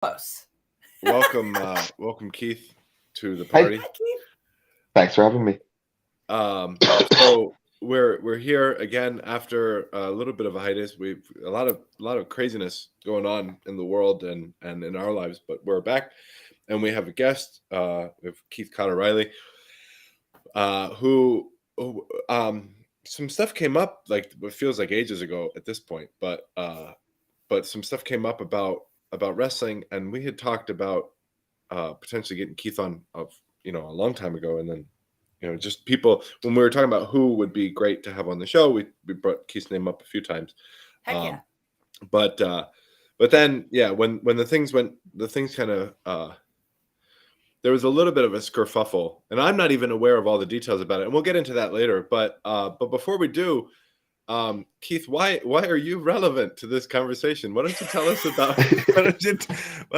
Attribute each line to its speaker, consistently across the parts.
Speaker 1: Close.
Speaker 2: Welcome, Keith, to the
Speaker 3: Hey.
Speaker 2: party.
Speaker 1: Hi, Keith.
Speaker 3: Thanks for having me.
Speaker 2: So we're here again after a little bit of a hiatus. We've a lot of craziness going on in the world and in our lives, but we're back, and we have a guest. We have Keith Cotter-Reilly, who some stuff came up, like it feels like ages ago at this point, but some stuff came up about wrestling, and we had talked about potentially getting Keith on a long time ago, and then just people, when we were talking about who would be great to have on the show, we brought Keith's name up a few times.
Speaker 1: Heck yeah.
Speaker 2: But then when the things kind of there was a little bit of a skerfuffle, and I'm not even aware of all the details about it, and we'll get into that later. But before we do, Keith, why are you relevant to this conversation? Why don't you tell us about why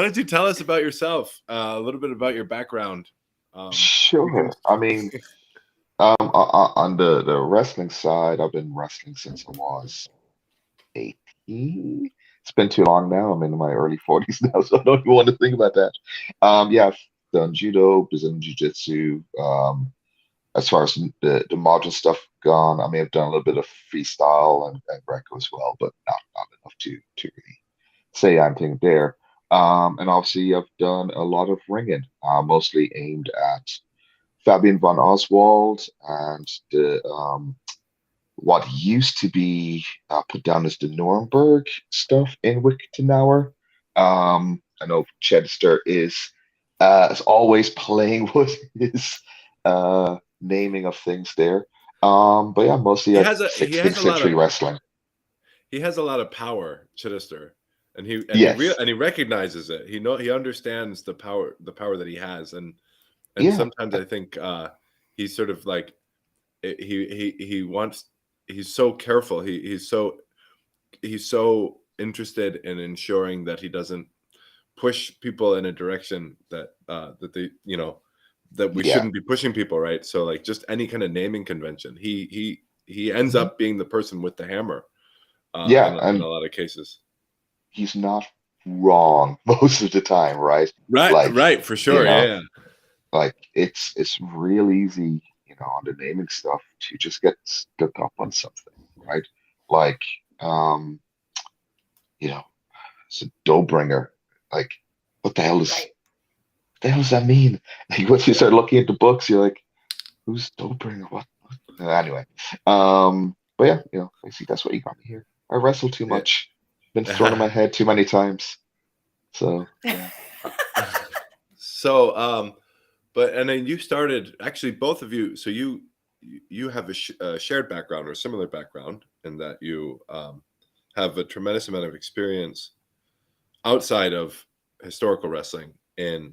Speaker 2: don't you tell us about yourself, a little bit about your background?
Speaker 3: Sure. I mean, on the wrestling side, I've been wrestling since I was 18. It's been too long now. I'm in my early 40s now, so I don't even want to think about that. Yeah, I've done judo, Brazilian jiu-jitsu. As far as the modern stuff gone, I mean, I've done a little bit of freestyle and Greco as well, but not enough to really say anything there. And obviously, I've done a lot of ringing, mostly aimed at Fabian von Oswald and the what used to be put down as the Nuremberg stuff in Wickenauer. I know Chester is always playing with his naming of things there. But yeah, mostly like 16th century wrestling.
Speaker 2: He has a lot of power, Chittister, and he recognizes it. He understands the power that he has, and sometimes I think he's sort of like he's so careful. He's so interested in ensuring that he doesn't push people in a direction that they that we shouldn't be pushing people, right? So like just any kind of naming convention, he ends up being the person with the hammer. In a lot of cases,
Speaker 3: he's not wrong most of the time, right?
Speaker 2: Right, for sure. Yeah.
Speaker 3: Like it's real easy, on the naming stuff to just get stuck up on something, right? Like, it's a dough bringer. Like, what the hell does that mean? Like, once you start looking at the books, you're like, who's dough bringer? What? Anyway, but yeah, basically that's what you got me here. I wrestle too much. Been thrown in my head too many times. So. Yeah.
Speaker 2: And then you started, actually, both of you. So you have a shared background or similar background in that you have a tremendous amount of experience outside of historical wrestling in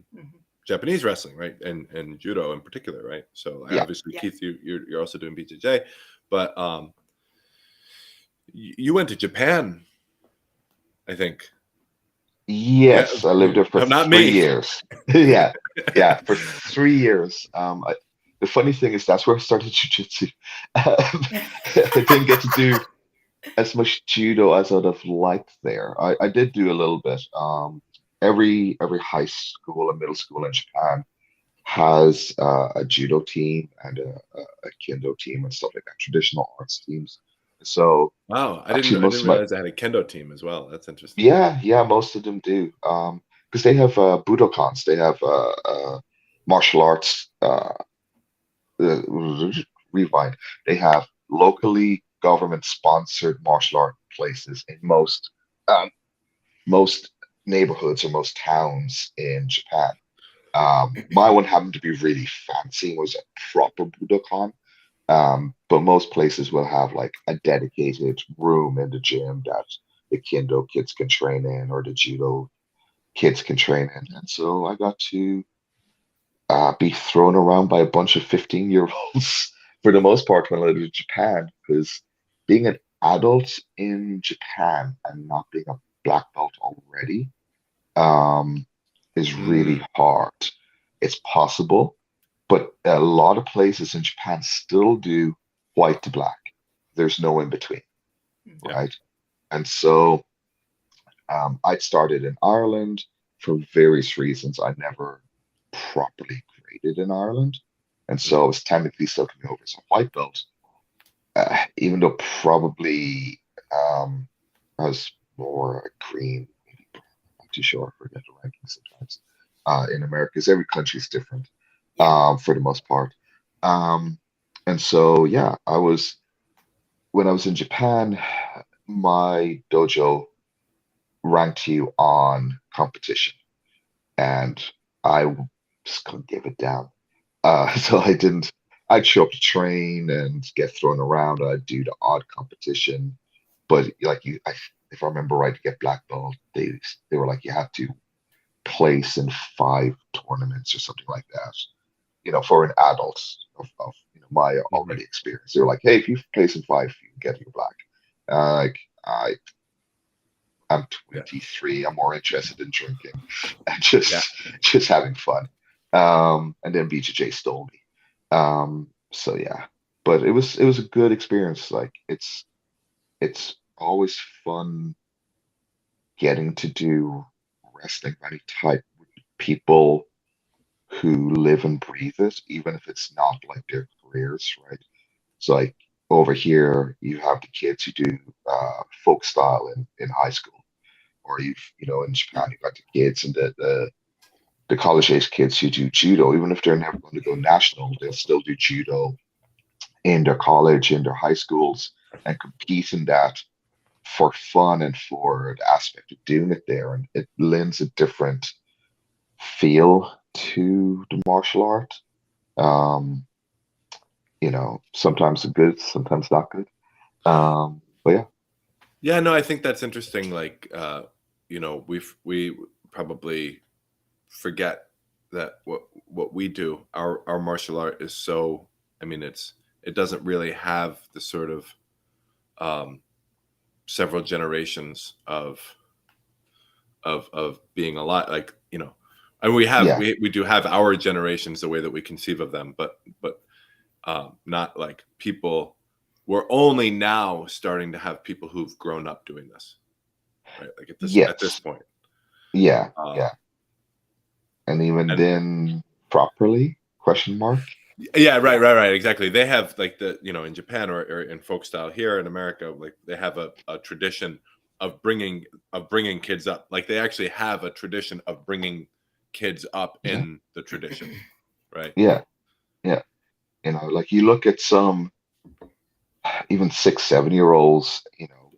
Speaker 2: Japanese wrestling, right? And judo in particular, right? So obviously, Keith, you're also doing BJJ, but you went to Japan, I think.
Speaker 3: Yes, I lived there for 3 years. yeah, for 3 years. The funny thing is that's where I started jiu-jitsu. I didn't get to do as much judo as I'd have liked there. I did do a little bit. Every high school and middle school in Japan has a judo team and a kendo team and stuff like that, traditional arts teams. So
Speaker 2: wow, I didn't realize I had a kendo team as well. That's interesting.
Speaker 3: Yeah, most of them do. Because they have Budokans, they have martial arts. Rewind. They have locally government-sponsored martial art places in most neighborhoods or most towns in Japan. My one happened to be really fancy. It was a proper Budokan. But most places will have like a dedicated room in the gym that the kendo kids can train in or the judo kids can train in. And so I got to be thrown around by a bunch of 15-year-olds for the most part when I lived in Japan, because being an adult in Japan and not being a black belt already is really hard. It's possible, but a lot of places in Japan still do white to black. There's no in between, right? And so I'd started in Ireland, for various reasons, I never properly graded in Ireland. And so I was technically still coming over as a white belt, even though probably I was more a green, maybe brown, I'm not too sure. I forget the ranking sometimes. In America, because every country is different for the most part. And so, yeah, when I was in Japan, my dojo ranked you on competition, and I just couldn't give it down. So I didn't. I'd show up to train and get thrown around. I'd do the odd competition, but like if I remember right, to get black belt, they were like you had to place in 5 tournaments or something like that. For an adult of my already experience, they were like, hey, if you place in 5, you can get your black. Like I'm 23. I'm more interested in drinking and just having fun. And then BJJ stole me. So yeah, but it was a good experience. Like it's always fun getting to do wrestling of any type with people who live and breathe it, even if it's not like their careers, right? So like over here, you have the kids who do folk style in high school, or in Japan, you've got the kids and the college age kids who do judo. Even if they're never going to go national, they'll still do judo in their college, in their high schools, and compete in that for fun and for the aspect of doing it there. And it lends a different feel to the martial art. Sometimes good, sometimes not good. But yeah.
Speaker 2: Yeah, no, I think that's interesting. Like, we probably forget that what we do, our martial art is so, I mean, it doesn't really have the sort of several generations of being a lot, like, and we do have our generations the way that we conceive of them, but not like people. We're only now starting to have people who've grown up doing this, right? Like at this point.
Speaker 3: Yeah. And even then, properly? Question mark.
Speaker 2: Yeah, right. Exactly. They have like in Japan or in folk style here in America, like they have a tradition of bringing kids up. Like they actually have a tradition of bringing kids up in the tradition, right?
Speaker 3: Yeah. Like you look at some even 6, 7-year-olds,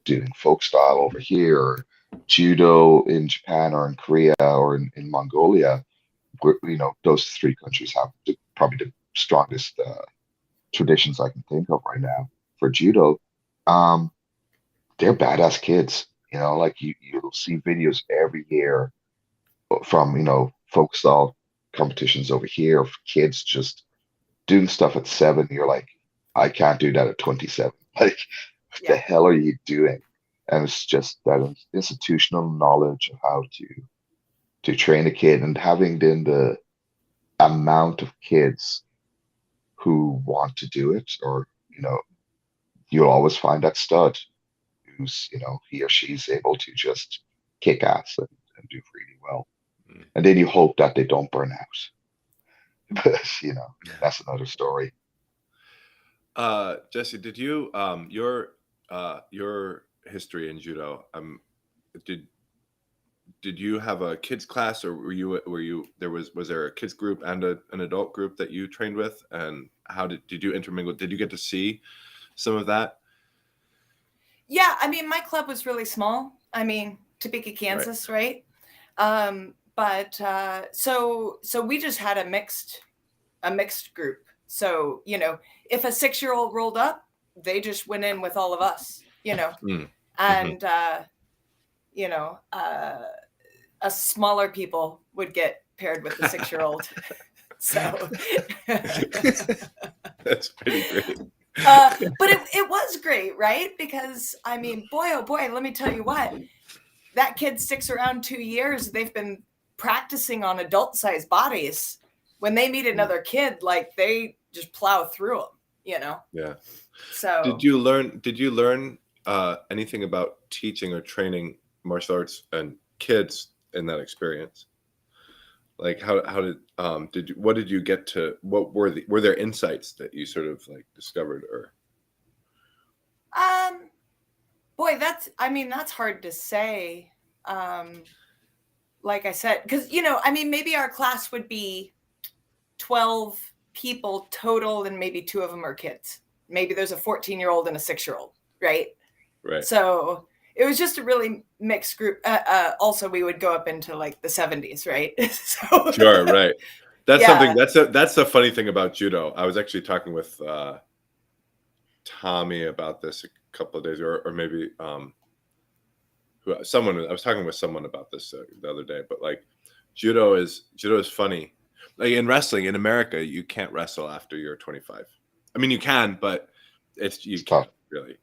Speaker 3: doing folk style over here, or judo in Japan or in Korea or in Mongolia. Those 3 countries have probably the strongest traditions I can think of right now for judo. They're badass kids. Like you'll see videos every year from folk style competitions over here of kids just doing stuff at 7. You're like, I can't do that at 27. Like, what the hell are you doing? And it's just that institutional knowledge of how to train a kid, and having then the amount of kids who want to do it, or you'll always find that stud who's he or she's able to just kick ass and do really well, and then you hope that they don't burn out. But that's another story.
Speaker 2: Jesse, did you your history in judo, did you have a kids class, or was there a kids group and an adult group that you trained with, and how did you intermingle? Did you get to see some of that?
Speaker 1: Yeah, I mean, my club was really small. I mean, Topeka, Kansas, right? But so we just had a mixed group. So, if a 6-year-old rolled up, they just went in with all of us, and, us smaller people would get paired with the 6-year-old. So
Speaker 2: that's pretty great.
Speaker 1: But it was great, right? Because I mean, boy, oh boy, let me tell you what, that kid sticks around 2 years. They've been practicing on adult-sized bodies. When they meet another kid, like they just plow through them,
Speaker 2: Yeah.
Speaker 1: So
Speaker 2: did you learn anything about teaching or training martial arts and kids in that experience? Like how did you get to, what were there insights that you sort of like discovered, or?
Speaker 1: Boy, that's hard to say. Like I said, because, maybe our class would be 12 people total, and maybe 2 of them are kids. Maybe there's a 14-year-old and a 6-year-old, right?
Speaker 2: Right.
Speaker 1: So it was just a really mixed group. Also, we would go up into like the 70s, right? So,
Speaker 2: sure, right. That's
Speaker 1: yeah.
Speaker 2: something. That's the funny thing about judo. I was actually talking with Tommy about this a couple of days, or maybe I was talking with someone about this the other day. But like, judo is funny. Like in wrestling in America, you can't wrestle after you're 25. I mean, you can, but you can't really.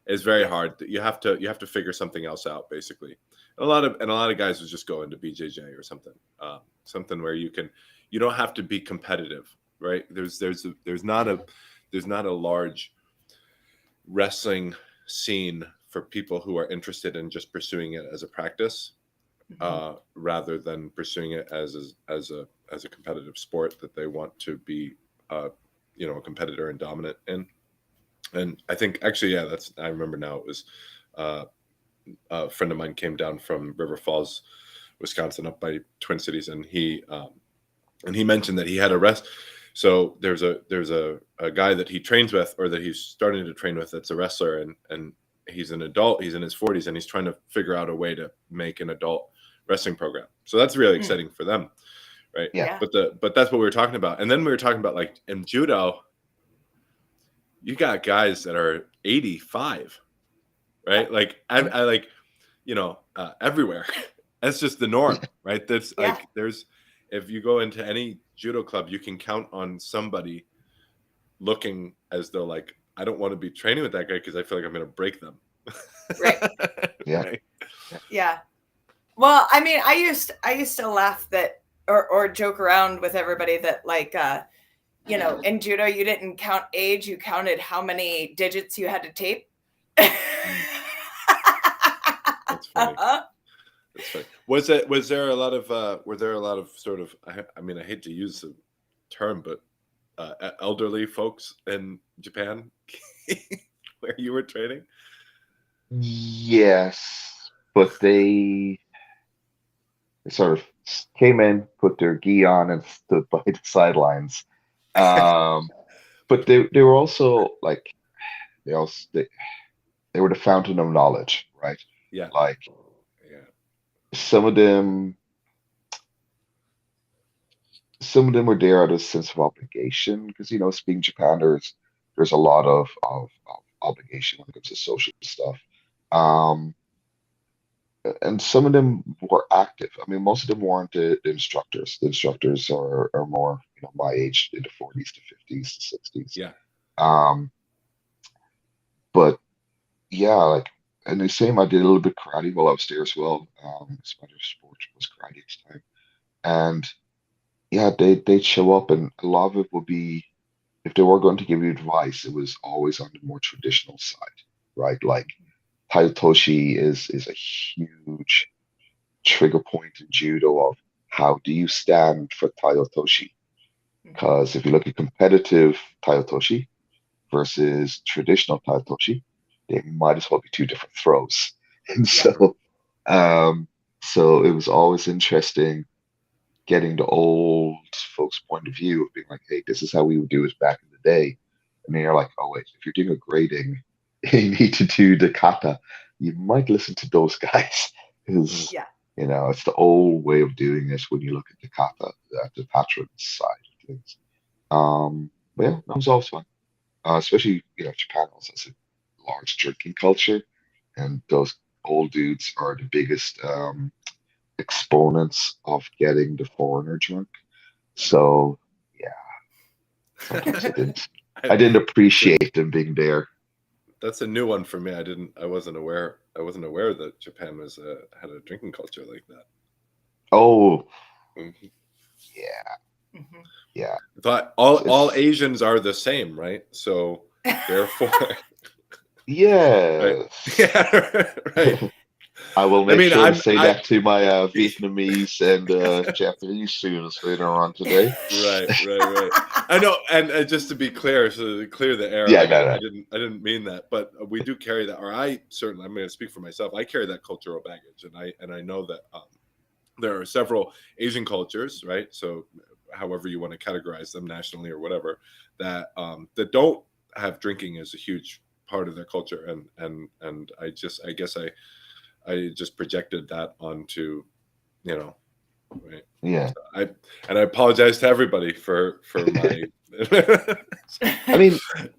Speaker 2: It's very hard. You have to figure something else out, basically. A lot of guys would just go into BJJ or something, something where you don't have to be competitive, right? There's not a large wrestling scene for people who are interested in just pursuing it as a practice, rather than pursuing it as a competitive sport that they want to be, a competitor and dominant in. And I think actually, yeah, I remember now, it was a friend of mine came down from River Falls, Wisconsin, up by Twin Cities, and he mentioned that he had a rest. So there's a guy that he trains with, or that he's starting to train with, that's a wrestler, and he's an adult, he's in his 40s, and he's trying to figure out a way to make an adult wrestling program. So that's really exciting for them, right?
Speaker 1: Yeah.
Speaker 2: But that's what we were talking about. And then we were talking about, like, in judo, you got guys that are 85, right? Like I like, everywhere. That's just the norm, right? That's like, if you go into any judo club, you can count on somebody looking as though, like, I don't want to be training with that guy because I feel like I'm going to break them.
Speaker 1: Right.
Speaker 3: Yeah.
Speaker 2: Right?
Speaker 1: Yeah. Well, I mean, I used to laugh that, or joke around with everybody that, like, in judo, you didn't count age, you counted how many digits you had to tape.
Speaker 2: That's funny. That's funny. Were there a lot of sort of, I mean, I hate to use the term, but elderly folks in Japan where you were training?
Speaker 3: Yes, but they sort of came in, put their gi on, and stood by the sidelines. But they were also like, they were the fountain of knowledge, right?
Speaker 2: Yeah.
Speaker 3: Like,
Speaker 2: Yeah.
Speaker 3: some of them were there out of a sense of obligation, because speaking Japan, there's a lot of obligation when it comes to social stuff. Um, and some of them were active. I mean, most of them weren't the instructors. The instructors are more, my age, in the 40s to 50s to 60s.
Speaker 2: Yeah.
Speaker 3: But yeah, like, and the same, I did a little bit karate while I was there as well. It's my other sport was karate at the time. And yeah, they'd show up, and a lot of it would be, if they were going to give you advice, it was always on the more traditional side, right? Like, Taitoshi is a huge trigger point in judo of how do you stand for Taitoshi? Because if you look at competitive Taitoshi versus traditional Taitoshi, they might as well be 2 different throws. And so it was always interesting getting the old folks' point of view of being like, hey, this is how we would do it back in the day. And then you're like, oh wait, if you're doing a grading, you need to do the kata. You might listen to those guys, because it's the old way of doing this when you look at the kata, the patron side of things. But yeah, that was always fun. Especially, Japan also has a large drinking culture, and those old dudes are the biggest exponents of getting the foreigner drunk. So yeah, sometimes I didn't appreciate them being there.
Speaker 2: That's a new one for me. I wasn't aware that Japan had a drinking culture like that.
Speaker 3: Oh,
Speaker 2: Mm-hmm.
Speaker 3: yeah. Yeah.
Speaker 2: I thought all Asians are the same, right? So therefore,
Speaker 3: yeah.
Speaker 2: right. Yeah, right.
Speaker 3: I will make
Speaker 2: mean,
Speaker 3: sure to say that to my Vietnamese and Japanese students later on today.
Speaker 2: Right. I know, and just to be clear, so to clear the air,
Speaker 3: Yeah,
Speaker 2: I
Speaker 3: no.
Speaker 2: didn't mean that, but we do carry that, or I certainly, I'm going to speak for myself. I carry that cultural baggage, and I know that there are several Asian cultures, right? So, however you want to categorize them nationally or whatever, that that don't have drinking as a huge part of their culture, and I guess I just projected that onto, right.
Speaker 3: Yeah.
Speaker 2: So I apologize to everybody for my.
Speaker 3: I mean,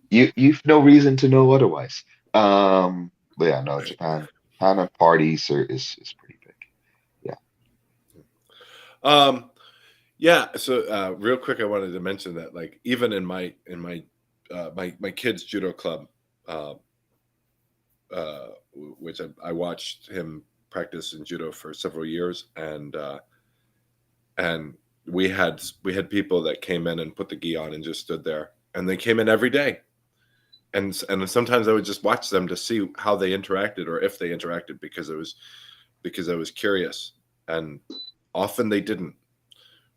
Speaker 3: you've no reason to know otherwise. But yeah, no, Japan parties is pretty big. Yeah.
Speaker 2: Yeah. So real quick, I wanted to mention that, like, even in my my kids' judo club, uh, which I watched him practice in judo for several years, and we had people that came in and put the gi on and just stood there, and they came in every day, and sometimes I would just watch them to see how they interacted, or if they interacted, because I was curious, and often they didn't,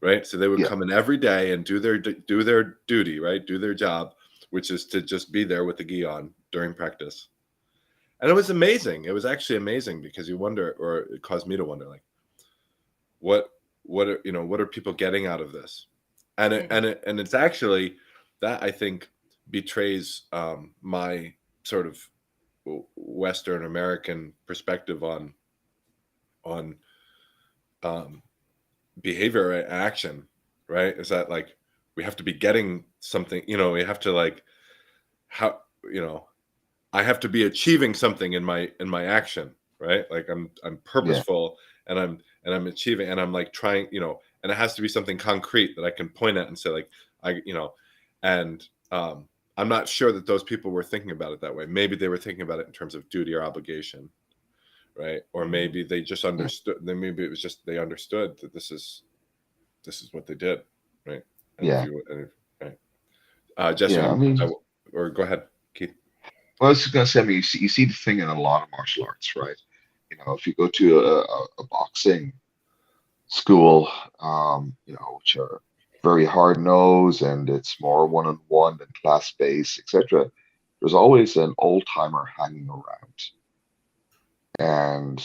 Speaker 2: right? So they would
Speaker 3: Yeah.
Speaker 2: come in every day and do their duty, right? Do their job, which is to just be there with the gi on during practice. And it was amazing. It was actually amazing, because you wonder, or it caused me to wonder, like, what are people getting out of this? And it's actually that, I think, betrays my sort of Western American perspective on behavior and action, right? Is that, like, we have to be getting something, we have to, like, how, I have to be achieving something in my action, right? Like, I'm purposeful, and I'm achieving, and I'm, like, trying, and it has to be something concrete that I can point at and say, like, and I'm not sure that those people were thinking about it that way. Maybe they were thinking about it in terms of duty or obligation, right? Or maybe they just understood. Then maybe it was just they understood that this is what they did, right? And
Speaker 3: Yeah.
Speaker 2: right. Jesse,
Speaker 3: Yeah. I mean,
Speaker 2: or go ahead, Keith.
Speaker 3: well, I was just gonna say, I mean, you see the thing in a lot of martial arts, right? If you go to a boxing school, which are very hard nosed and it's more one-on-one than class-based, etc. There's always an old timer hanging around, and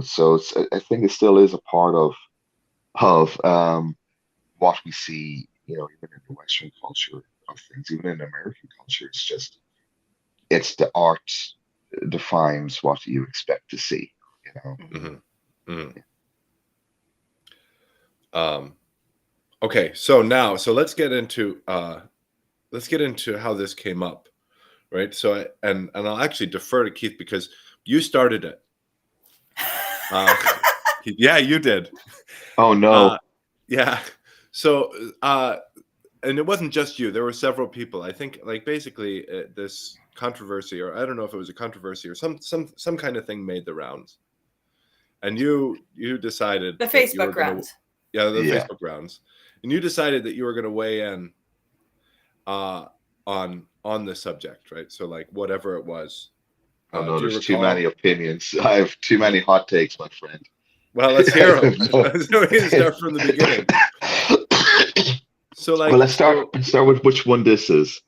Speaker 3: so I think it still is a part of what we see, even in the Western culture of things, even in American culture. It's the art defines what you expect to see.
Speaker 2: Mm-hmm. Mm-hmm. Okay, so let's get into how this came up, right? So and I'll actually defer to Keith, because you started it. Yeah, you did.
Speaker 3: Oh no.
Speaker 2: Yeah. So and it wasn't just you. There were several people. I think, like, basically this controversy, or I don't know if it was a controversy or some kind of thing, made the rounds. And you decided
Speaker 1: The
Speaker 2: that you were
Speaker 1: Facebook
Speaker 2: gonna,
Speaker 1: rounds.
Speaker 2: yeah, the
Speaker 3: Yeah.
Speaker 2: Facebook rounds, and you decided that you were going to weigh in on the subject, right? So, like, whatever it was.
Speaker 3: Oh no,
Speaker 2: Do you
Speaker 3: there's too many
Speaker 2: recall?
Speaker 3: opinions. I have too many hot takes, my friend.
Speaker 2: Well, let's hear them. So we can start from the beginning. So, like,
Speaker 3: well, let's start with which one this is.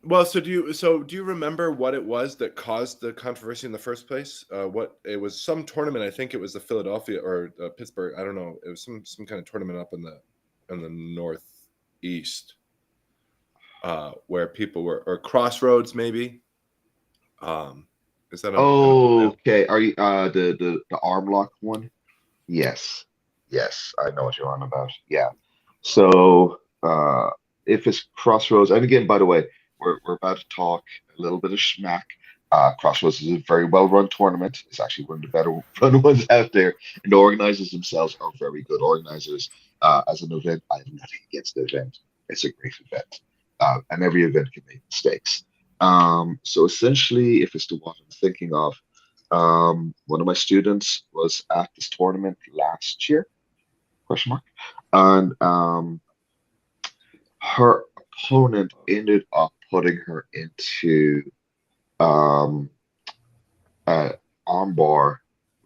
Speaker 2: Well, so do you remember what it was that caused the controversy in the first place? What it was, some tournament. I think it was the Philadelphia or Pittsburgh. I don't know. It was some kind of tournament up in the northeast, where people were, or Crossroads, maybe. Is that?
Speaker 3: Okay. Are you the arm lock one? Yes. Yes, I know what you're on about. Yeah. So if it's Crossroads, and again, by the way, we're about to talk a little bit of schmack. Crossroads is a very well run tournament. It's actually one of the better run ones out there, and the organizers themselves are very good organizers. As an event, I have nothing against the event. It's a great event, and every event can make mistakes. So essentially, if it's the one I'm thinking of, one of my students was at this tournament last year, question mark, and her opponent ended up putting her into um, armbar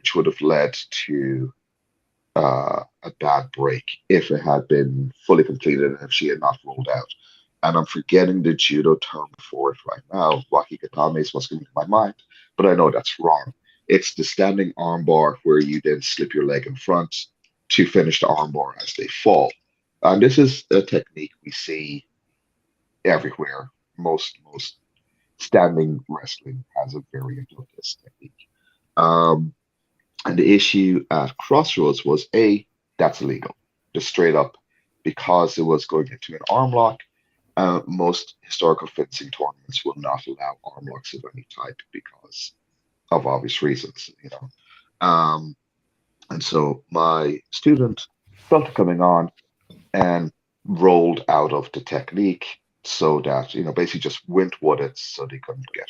Speaker 3: which would have led to a bad break if it had been fully completed and if she had not rolled out. And I'm forgetting the judo term for it right now. Wakikatame is what's coming to my mind, but I know that's wrong. It's the standing armbar where you then slip your leg in front to finish the armbar as they fall. And this is a technique we see everywhere. Most standing wrestling has a variant of this technique. And the issue at Crossroads was that's illegal, just straight up, because it was going into an arm lock. Most historical fencing tournaments will not allow arm locks of any type because of obvious reasons, and so my student felt it coming on and rolled out of the technique so that, basically just went with it so they couldn't get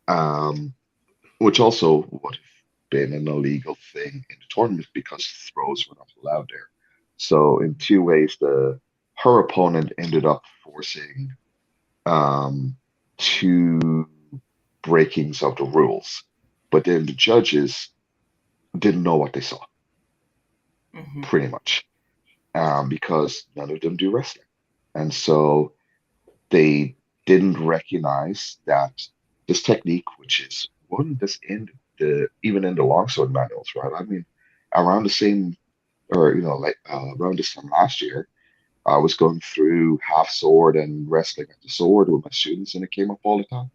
Speaker 3: hurt. Which also would have been an illegal thing in the tournament because throws were not allowed there. So in two ways, her opponent ended up forcing two breakings of the rules, but then the judges didn't know what they saw, pretty much, because none of them do wrestling, and so they didn't recognize that this technique, which is one that's even in the longsword manuals, right? I mean, around the same, or around this time last year, I was going through half sword and wrestling at the sword with my students, and it came up all the time.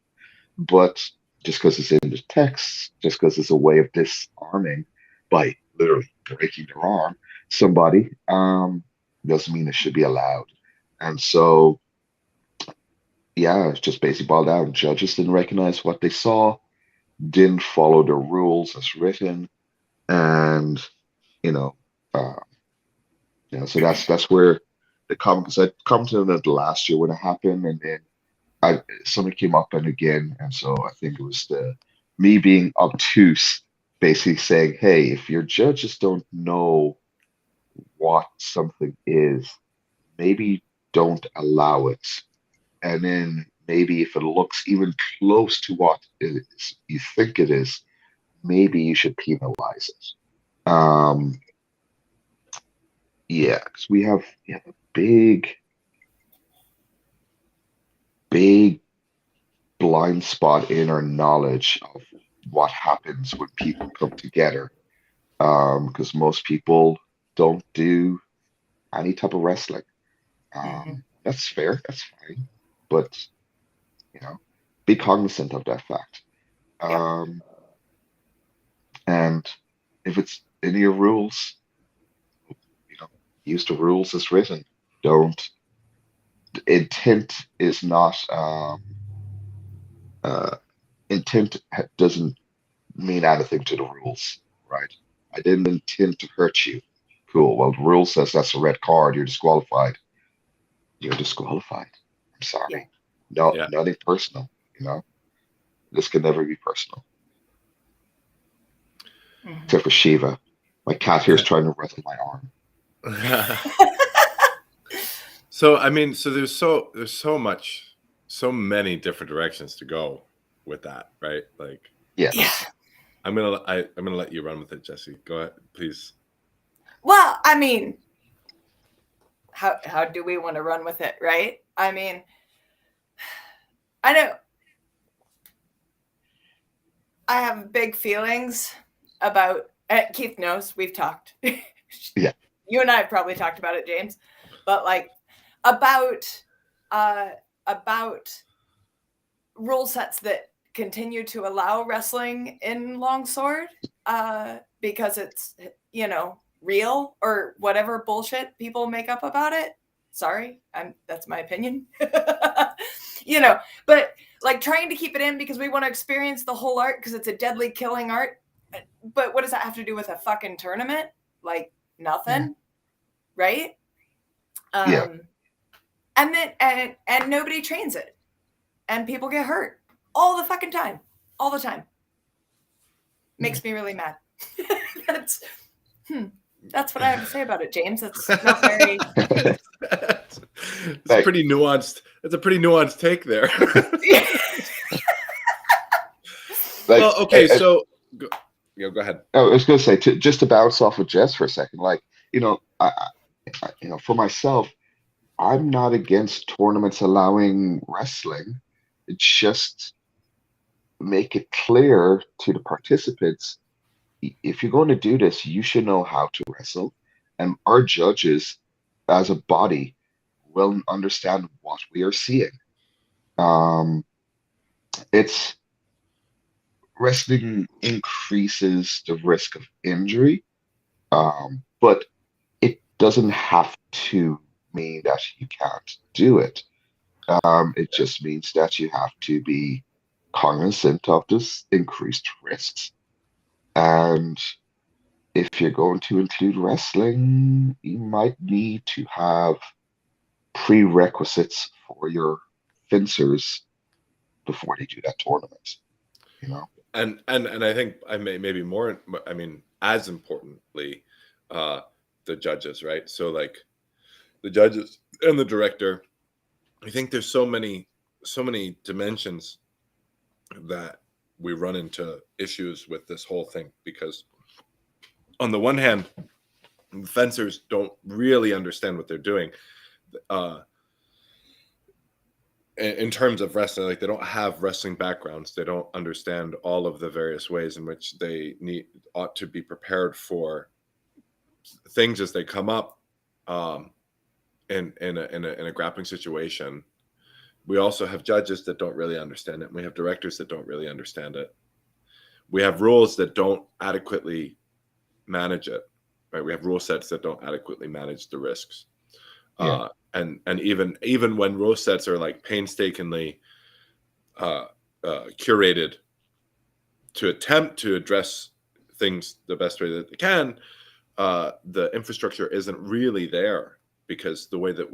Speaker 3: But just because it's in the text, just because it's a way of disarming by literally breaking their arm somebody, doesn't mean it should be allowed. And so, yeah, it's just basically boiled down. Judges didn't recognize what they saw, didn't follow the rules as written, and so that's where the because I come to it last year when it happened, and then something came up and again, and so I think it was me being obtuse, basically saying, hey, if your judges don't know what something is, maybe don't allow it, and then maybe if it looks even close to what it is, you think it is, maybe you should penalize it. Yeah, because we have a big blind spot in our knowledge of what happens when people come together. Because most people don't do any type of wrestling. That's fair, that's fine, but be cognizant of that fact. And if it's in your rules, use the rules as written. Don't. Intent is not. Intent doesn't mean anything to the rules, right? I didn't intend to hurt you. Cool. Well, the rule says that's a red card. You're disqualified. You're disqualified. I'm sorry. No, nothing personal. This can never be personal. Except for Shiva. My cat here is trying to wrestle my arm.
Speaker 2: So there's so many different directions to go with that, right? Like,
Speaker 3: yeah.
Speaker 2: I'm gonna let you run with it, Jesse. Go ahead, please.
Speaker 1: Well, I mean, how do we want to run with it, right? I mean, I know I have big feelings about. Keith knows we've talked.
Speaker 3: Yeah.
Speaker 1: You and I have probably talked about it, James, but like about rule sets that continue to allow wrestling in longsword because it's real or whatever bullshit people make up about it. Sorry, that's my opinion. But like trying to keep it in because we want to experience the whole art because it's a deadly killing art. But what does that have to do with a fucking tournament? Like nothing, right? And then and nobody trains it, and people get hurt all the fucking time, all the time. Makes me really mad. That's what I have to say about it, James. It's not very.
Speaker 2: It's pretty nuanced. It's a pretty nuanced take there. Well, okay, so Go ahead.
Speaker 3: I was going to say, just to bounce off of Jess for a second, like, for myself, I'm not against tournaments allowing wrestling. It's just make it clear to the participants, if you're going to do this, you should know how to wrestle. And our judges, as a body, will understand what we are seeing. It's wrestling increases the risk of injury, but it doesn't have to mean that you can't do it. It just means that you have to be cognizant of this increased risks. And if you're going to include wrestling, you might need to have prerequisites for your fencers before they do that tournament.
Speaker 2: And I think maybe more. I mean, as importantly, the judges, right? So like the judges and the director. I think there's so many dimensions that we run into issues with this whole thing, because on the one hand, fencers don't really understand what they're doing in terms of wrestling. Like, they don't have wrestling backgrounds. They don't understand all of the various ways in which they ought to be prepared for things as they come up in a grappling situation. We also have judges that don't really understand it. We have directors that don't really understand it. We have rules that don't adequately manage it, right? We have rule sets that don't adequately manage the risks. Yeah. And even when rule sets are like painstakingly curated to attempt to address things the best way that they can, the infrastructure isn't really there, because the way that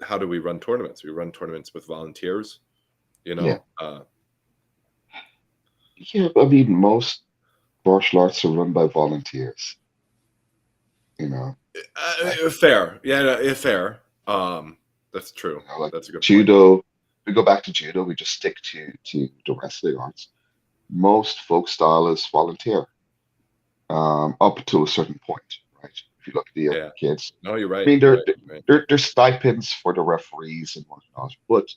Speaker 2: how do we run tournaments? We run tournaments with volunteers,
Speaker 3: Yeah. I mean, most martial arts are run by volunteers.
Speaker 2: Fair. Yeah, fair. That's true.
Speaker 3: Like
Speaker 2: that's a good
Speaker 3: Judo.
Speaker 2: point.
Speaker 3: We go back to Judo. We just stick to the wrestling arts. Most folk style is volunteer, up to a certain point, right? If you look at the young kids.
Speaker 2: No, you're right.
Speaker 3: I mean, there's stipends for the referees and whatnot, but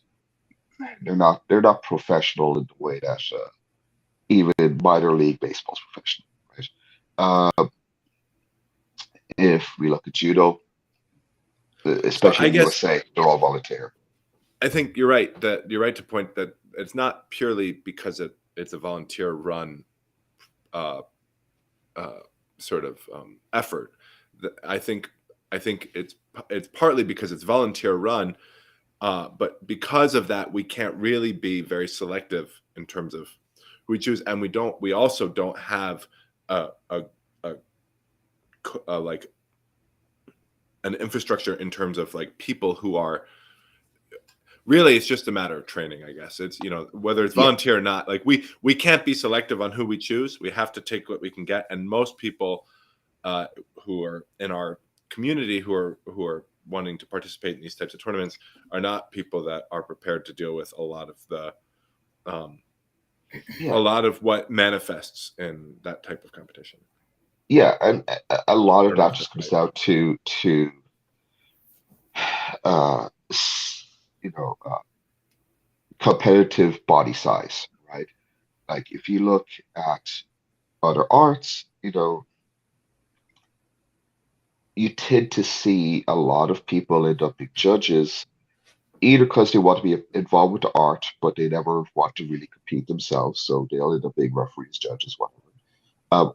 Speaker 3: they're not professional in the way that even minor league baseball is professional, right? If we look at Judo, especially in the USA, they're all volunteer.
Speaker 2: I think you're right. You're right to point that it's not purely because it's a volunteer run sort of effort. I think it's partly because it's volunteer run, but because of that, we can't really be very selective in terms of who we choose, and we also don't have like an infrastructure in terms of like people who are really, it's just a matter of training, I guess. It's, whether it's volunteer or not, like we can't be selective on who we choose. We have to take what we can get. And most people who are in our community who are wanting to participate in these types of tournaments are not people that are prepared to deal with a lot of the a lot of what manifests in that type of competition.
Speaker 3: Yeah, and a lot of that just comes down to competitive body size, right? Like, if you look at other arts, you tend to see a lot of people end up being judges, either because they want to be involved with the art, but they never want to really compete themselves, so they'll end up being referees, judges, whatever.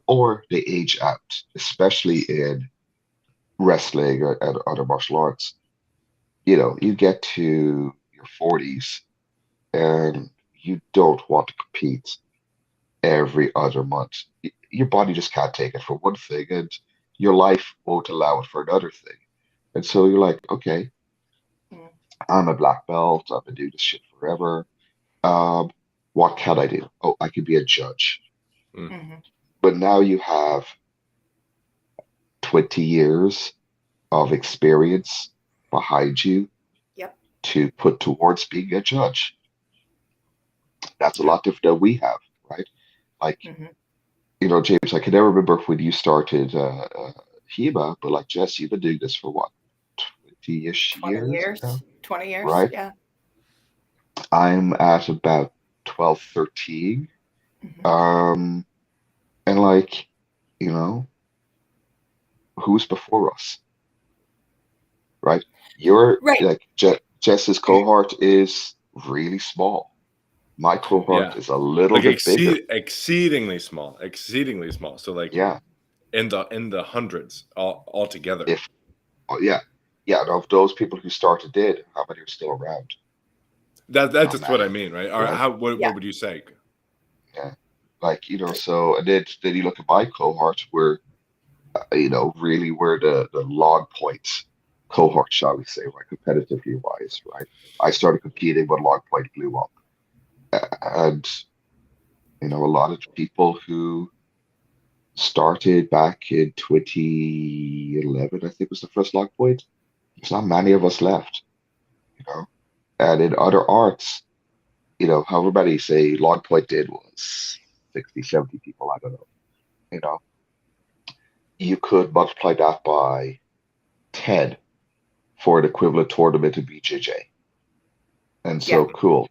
Speaker 3: Or they age out, especially in wrestling and other martial arts. You get to your 40s and you don't want to compete every other month. Your body just can't take it, for one thing, and your life won't allow it for another thing. And so you're like, okay, I'm a black belt. I've been doing this shit forever. What can I do? Oh, I could be a judge.
Speaker 1: Mm-hmm.
Speaker 3: But now you have 20 years of experience behind you to put towards being a judge. That's a lot different than we have, right? Like, James, I can never remember when you started HEMA, but like Jess, you've been doing this for what, 20-ish
Speaker 1: 20
Speaker 3: years now,
Speaker 1: years, 20 years.
Speaker 3: right?
Speaker 1: Yeah.
Speaker 3: I'm at about 12, 13.
Speaker 1: Mhm.
Speaker 3: And like, you know, who's before us, right? You're
Speaker 1: Right.
Speaker 3: like Jess's cohort is really small. My cohort
Speaker 2: Yeah.
Speaker 3: is a little
Speaker 2: Like
Speaker 3: bit bigger.
Speaker 2: exceedingly small, exceedingly small. So like
Speaker 3: Yeah.
Speaker 2: in the hundreds altogether.
Speaker 3: If oh yeah. Yeah, and of those people who started did, how many are still around?
Speaker 2: That's
Speaker 3: Not
Speaker 2: just what I
Speaker 3: many,
Speaker 2: mean, right? Or
Speaker 3: right?
Speaker 2: how what
Speaker 1: Yeah.
Speaker 2: would you say?
Speaker 3: Yeah. Like, so and then you look at my cohort where really we're the log points cohort, shall we say, right? Competitively wise, right? I started competing when log point blew up. And a lot of people who started back in 2011, I think was the first log point. There's not many of us left, you know. And in other arts, however many say log point did was 60, 70 people, I don't know. You know, you could multiply that by 10 for an equivalent tournament in BJJ. And
Speaker 1: Yeah.
Speaker 3: so cool.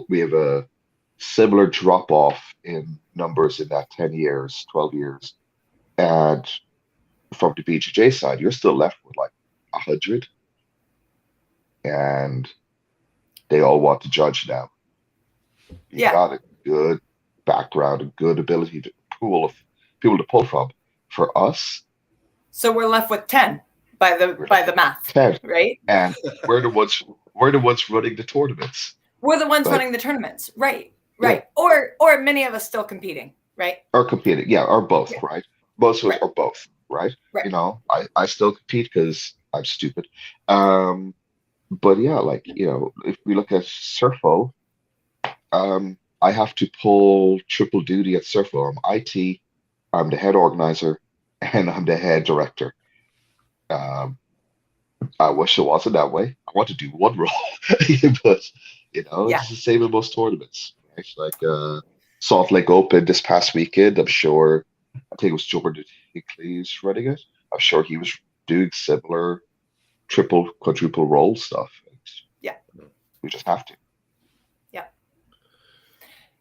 Speaker 3: We have a similar drop off in numbers in that 10 years, 12 years. And from the BJJ side, you're still left with like 100, and they all want to judge now. You
Speaker 1: Yeah.
Speaker 3: got a good background, a good ability to pool of people to pull from. For us,
Speaker 1: So we're left with 10 by
Speaker 3: we're
Speaker 1: the math,
Speaker 3: 10,
Speaker 1: right?
Speaker 3: and we're the ones running the tournaments.
Speaker 1: We're the ones
Speaker 3: Like,
Speaker 1: running the tournaments. Right.
Speaker 3: yeah,
Speaker 1: Right. Or many of us still competing, right?
Speaker 3: or competing, yeah, or both,
Speaker 1: Yeah.
Speaker 3: right? Most of us
Speaker 1: Right.
Speaker 3: are both, right?
Speaker 1: Right.
Speaker 3: I still compete because I'm stupid. But yeah, like, if we look at Surfo, I have to pull triple duty at Surfo. I'm IT, I'm the head organizer, and I'm the head director. Um, I wish it wasn't that way. I want to do one role, but
Speaker 1: Yeah.
Speaker 3: it's the same in most tournaments, right? Like Salt Lake Open this past weekend. I think it was Jordan Hickley's running it. I'm sure he was doing similar triple, quadruple roll stuff.
Speaker 1: Yeah.
Speaker 3: We just have to.
Speaker 1: Yeah.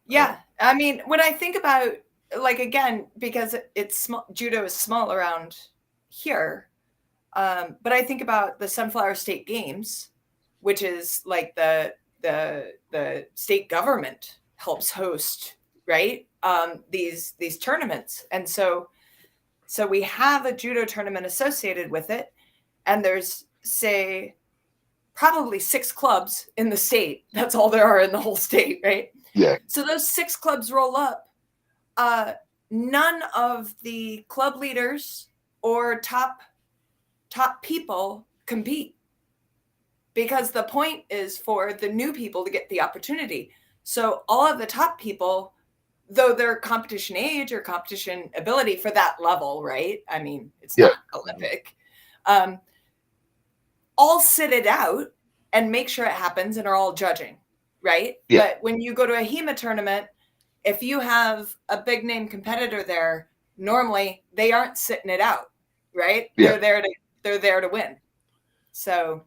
Speaker 1: Yeah. I mean, when I think about, like, again, because it's small, Judo is small around here. But I think about the Sunflower State Games, which is like the state government helps host, right? These tournaments. And so we have a judo tournament associated with it. And there's, say, probably 6 clubs in the state. That's all there are in the whole state, right?
Speaker 3: Yeah.
Speaker 1: So those 6 clubs roll up. None of the club leaders or top people compete, because the point is for the new people to get the opportunity. So all of the top people, though they're competition age or competition ability for that level, right? I mean, it's
Speaker 3: Yeah.
Speaker 1: not Olympic. All sit it out and make sure it happens and are all judging, right?
Speaker 3: Yeah.
Speaker 1: But when you go to a HEMA tournament, if you have a big name competitor there, normally they aren't sitting it out, right?
Speaker 3: Yeah.
Speaker 1: They're there to win. So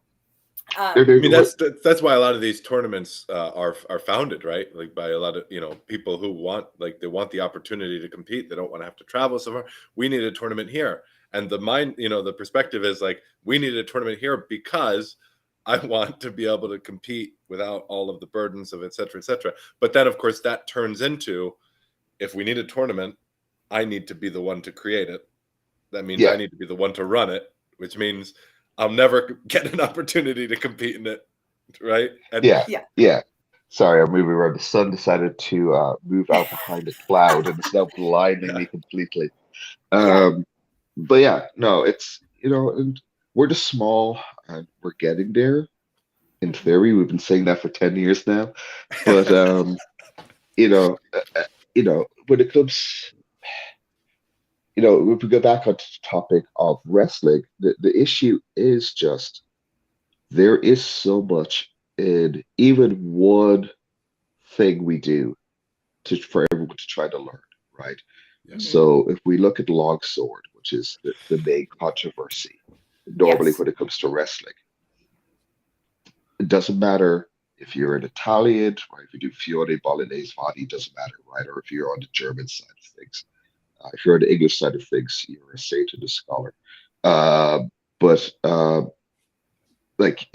Speaker 2: I mean, that's why a lot of these tournaments are founded, right? Like by a lot of people who want the opportunity to compete. They don't want to have to travel so far. We need a tournament here, and the perspective is like, we need a tournament here because I want to be able to compete without all of the burdens of et cetera, et cetera. But then, of course, that turns into, if we need a tournament, I need to be the one to create it. That means I need to be the one to run it, which means I'll never get an opportunity to compete in it, right? And
Speaker 3: yeah. Sorry, I'm moving around. The sun decided to move out behind a cloud, and it's now blinding me completely. But yeah, no, it's and we're just small, and we're getting there. In theory, we've been saying that for 10 years now. But when it comes, if we go back onto the topic of wrestling, the issue is just there is so much in even one thing we do for everyone to try to learn, right?
Speaker 2: Yeah.
Speaker 3: So if we look at longsword, which is the main controversy, normally
Speaker 1: Yes.
Speaker 3: when it comes to wrestling, it doesn't matter if you're an Italian, or if you do Fiore, Bolognese, Vadi, it doesn't matter, right? Or if you're on the German side of things. If you're on the English side of things, you're a saint and a scholar. But like,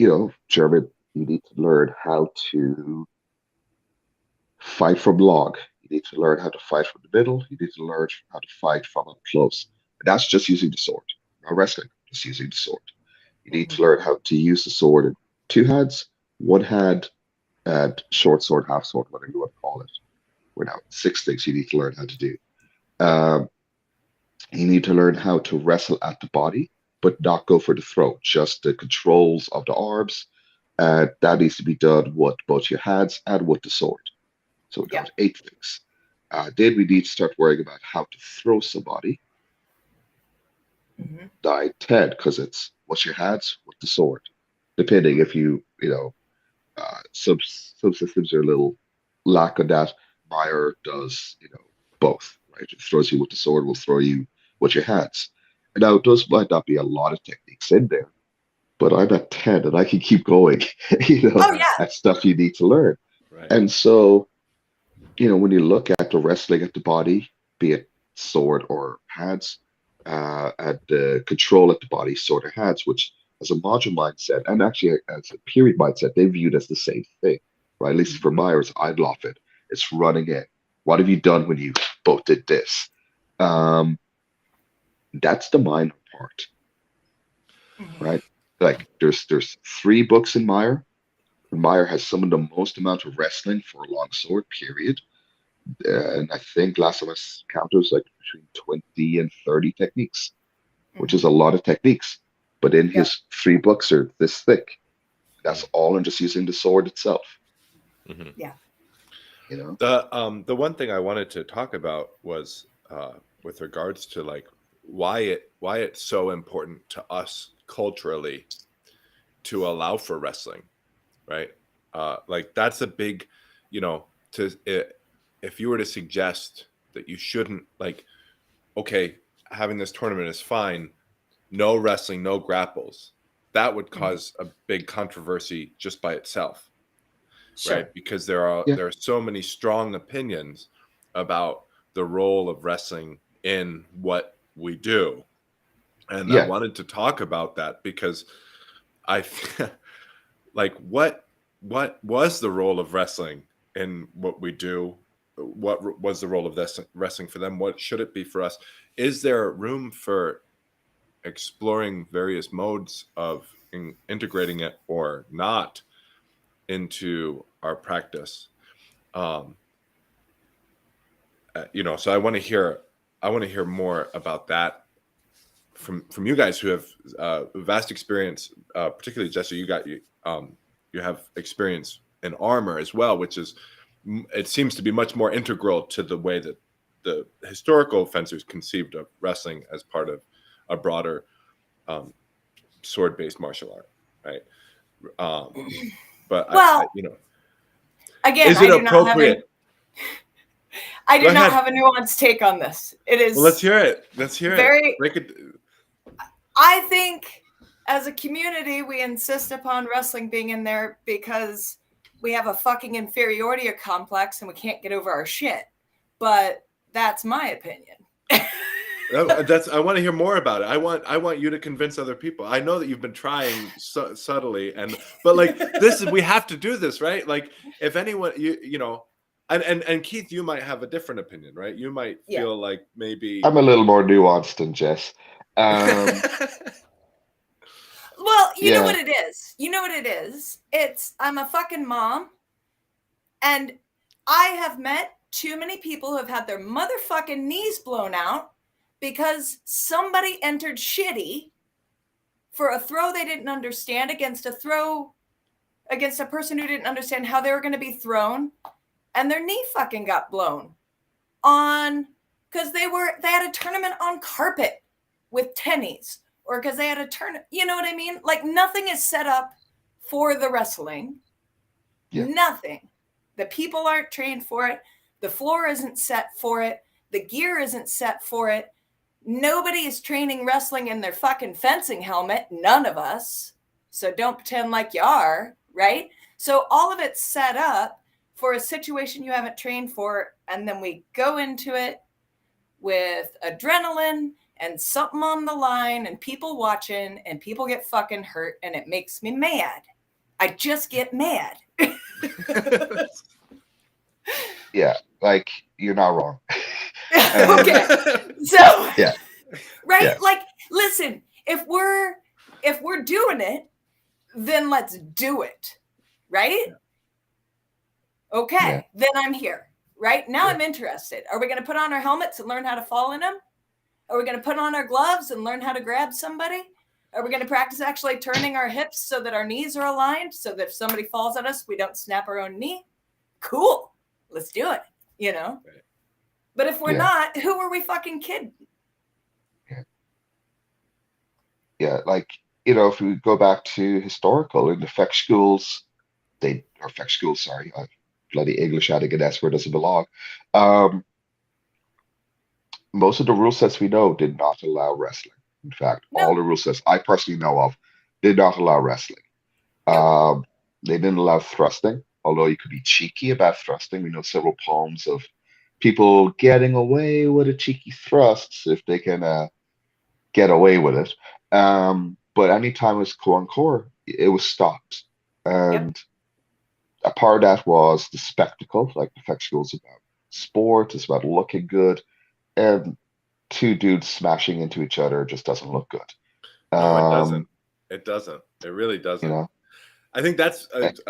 Speaker 3: German, you need to learn how to fight from long. You need to learn how to fight from the middle. You need to learn how to fight from up close. And that's just using the sword, not wrestling, just using the sword. You need to learn how to use the sword in two hands, one hand, and short sword, half sword, whatever you want to call it. We're now 6 things you need to learn how to do. Um, you need to learn how to wrestle at the body, but not go for the throat, just the controls of the arms. That needs to be done with both your hands and with the sword. So that
Speaker 1: Yeah.
Speaker 3: was 8 things. Then we need to start worrying about how to throw somebody. 9, 10, because it's what's your hands, with the sword. Depending if some systems are a little lack of that. Meyer does, both, right? It throws you with the sword, will throw you with your hands. And now, those might not be a lot of techniques in there, but I'm at 10 and I can keep going,
Speaker 1: Oh yeah.
Speaker 3: at stuff you need to learn.
Speaker 2: Right.
Speaker 3: And so, when you look at the wrestling at the body, be it sword or hands, at the control at the body, sword or hands, which as a module mindset and actually as a period mindset, they viewed as the same thing, right? At least for Myers, I'd love it. It's running in. What have you done when you both did this? That's the minor part, right? Like there's 3 books in Meyer. And Meyer has some of the most amount of wrestling for a long sword, period. And I think last time I counted was like between 20 and 30 techniques, which is a lot of techniques. But in
Speaker 1: Yeah.
Speaker 3: his 3 books are this thick. That's all in just using the sword itself.
Speaker 1: Yeah.
Speaker 2: The one thing I wanted to talk about was with regards to like why it's so important to us culturally to allow for wrestling, right? Like that's a big, if you were to suggest that you shouldn't, like, okay, having this tournament is fine, no wrestling, no grapples, that would cause a big controversy just by itself.
Speaker 1: Sure.
Speaker 2: Right? Because there are so many strong opinions about the role of wrestling in what we do. And I wanted to talk about that because I like what was the role of wrestling in what we do? What was the role of this wrestling for them? What should it be for us? Is there room for exploring various modes of integrating it or not into our practice? So I want to hear more about that from you guys who have vast experience, particularly Jesse. You have experience in armor as well, which is, it seems to be much more integral to the way that the historical fencers conceived of wrestling as part of a broader sword-based martial art, right? But
Speaker 1: again,
Speaker 2: is it appropriate?
Speaker 1: I do not have a nuanced take on this. It is.
Speaker 2: Well, let's hear it. Break it.
Speaker 1: I think as a community, we insist upon wrestling being in there because we have a fucking inferiority complex and we can't get over our shit. But that's my opinion.
Speaker 2: I want to hear more about it. I want you to convince other people. I know that you've been trying subtly, but like we have to do this, right? Like if anyone, and Keith, you might have a different opinion, right? You might feel like maybe
Speaker 3: I'm a little more nuanced than Jess.
Speaker 1: Well, you know what it is. It's I'm a fucking mom, and I have met too many people who have had their motherfucking knees blown out because somebody entered shitty for a throw they didn't understand against a person who didn't understand how they were going to be thrown, and their knee fucking got blown on because they had a tournament on carpet with tennies, or because they had a tournament. You know what I mean? Like nothing is set up for the wrestling. Nothing. The people aren't trained for it. The floor isn't set for it. The gear isn't set for it. Nobody is training wrestling in their fucking fencing helmet. None of us. So don't pretend like you are, right? So all of it's set up for a situation you haven't trained for. And then we go into it with adrenaline and something on the line and people watching and people get fucking hurt and it makes me mad. I just get mad.
Speaker 3: Yeah, like you're not wrong.
Speaker 1: Okay. So
Speaker 3: yeah.
Speaker 1: Right?
Speaker 3: Yeah.
Speaker 1: Like, listen, if we're doing it, then let's do it. Right? Okay.
Speaker 3: Yeah.
Speaker 1: Then I'm here. Right? Now I'm interested. Are we going to put on our helmets and learn how to fall in them? Are we going to put on our gloves and learn how to grab somebody? Are we going to practice actually turning our hips so that our knees are aligned so that if somebody falls at us, we don't snap our own knee? Cool. Let's do it. You know?
Speaker 2: Right.
Speaker 1: But if we're not, who are we fucking kidding?
Speaker 3: Yeah, like, you know, if we go back to historical in the fech schools, sorry, bloody English adding an S where it doesn't belong. Most of the rule sets we know did not allow wrestling. In fact, all the rule sets I personally know of did not allow wrestling. They didn't allow thrusting, although you could be cheeky about thrusting. We know several poems of people getting away with a cheeky thrusts if they can get away with it. But anytime it was core, it was stopped. And a part of that was the spectacle, like the fech school's about sport, it's about looking good. And two dudes smashing into each other just doesn't look good.
Speaker 2: No, it doesn't. It doesn't. It really doesn't.
Speaker 3: You know?
Speaker 2: I think that's. I just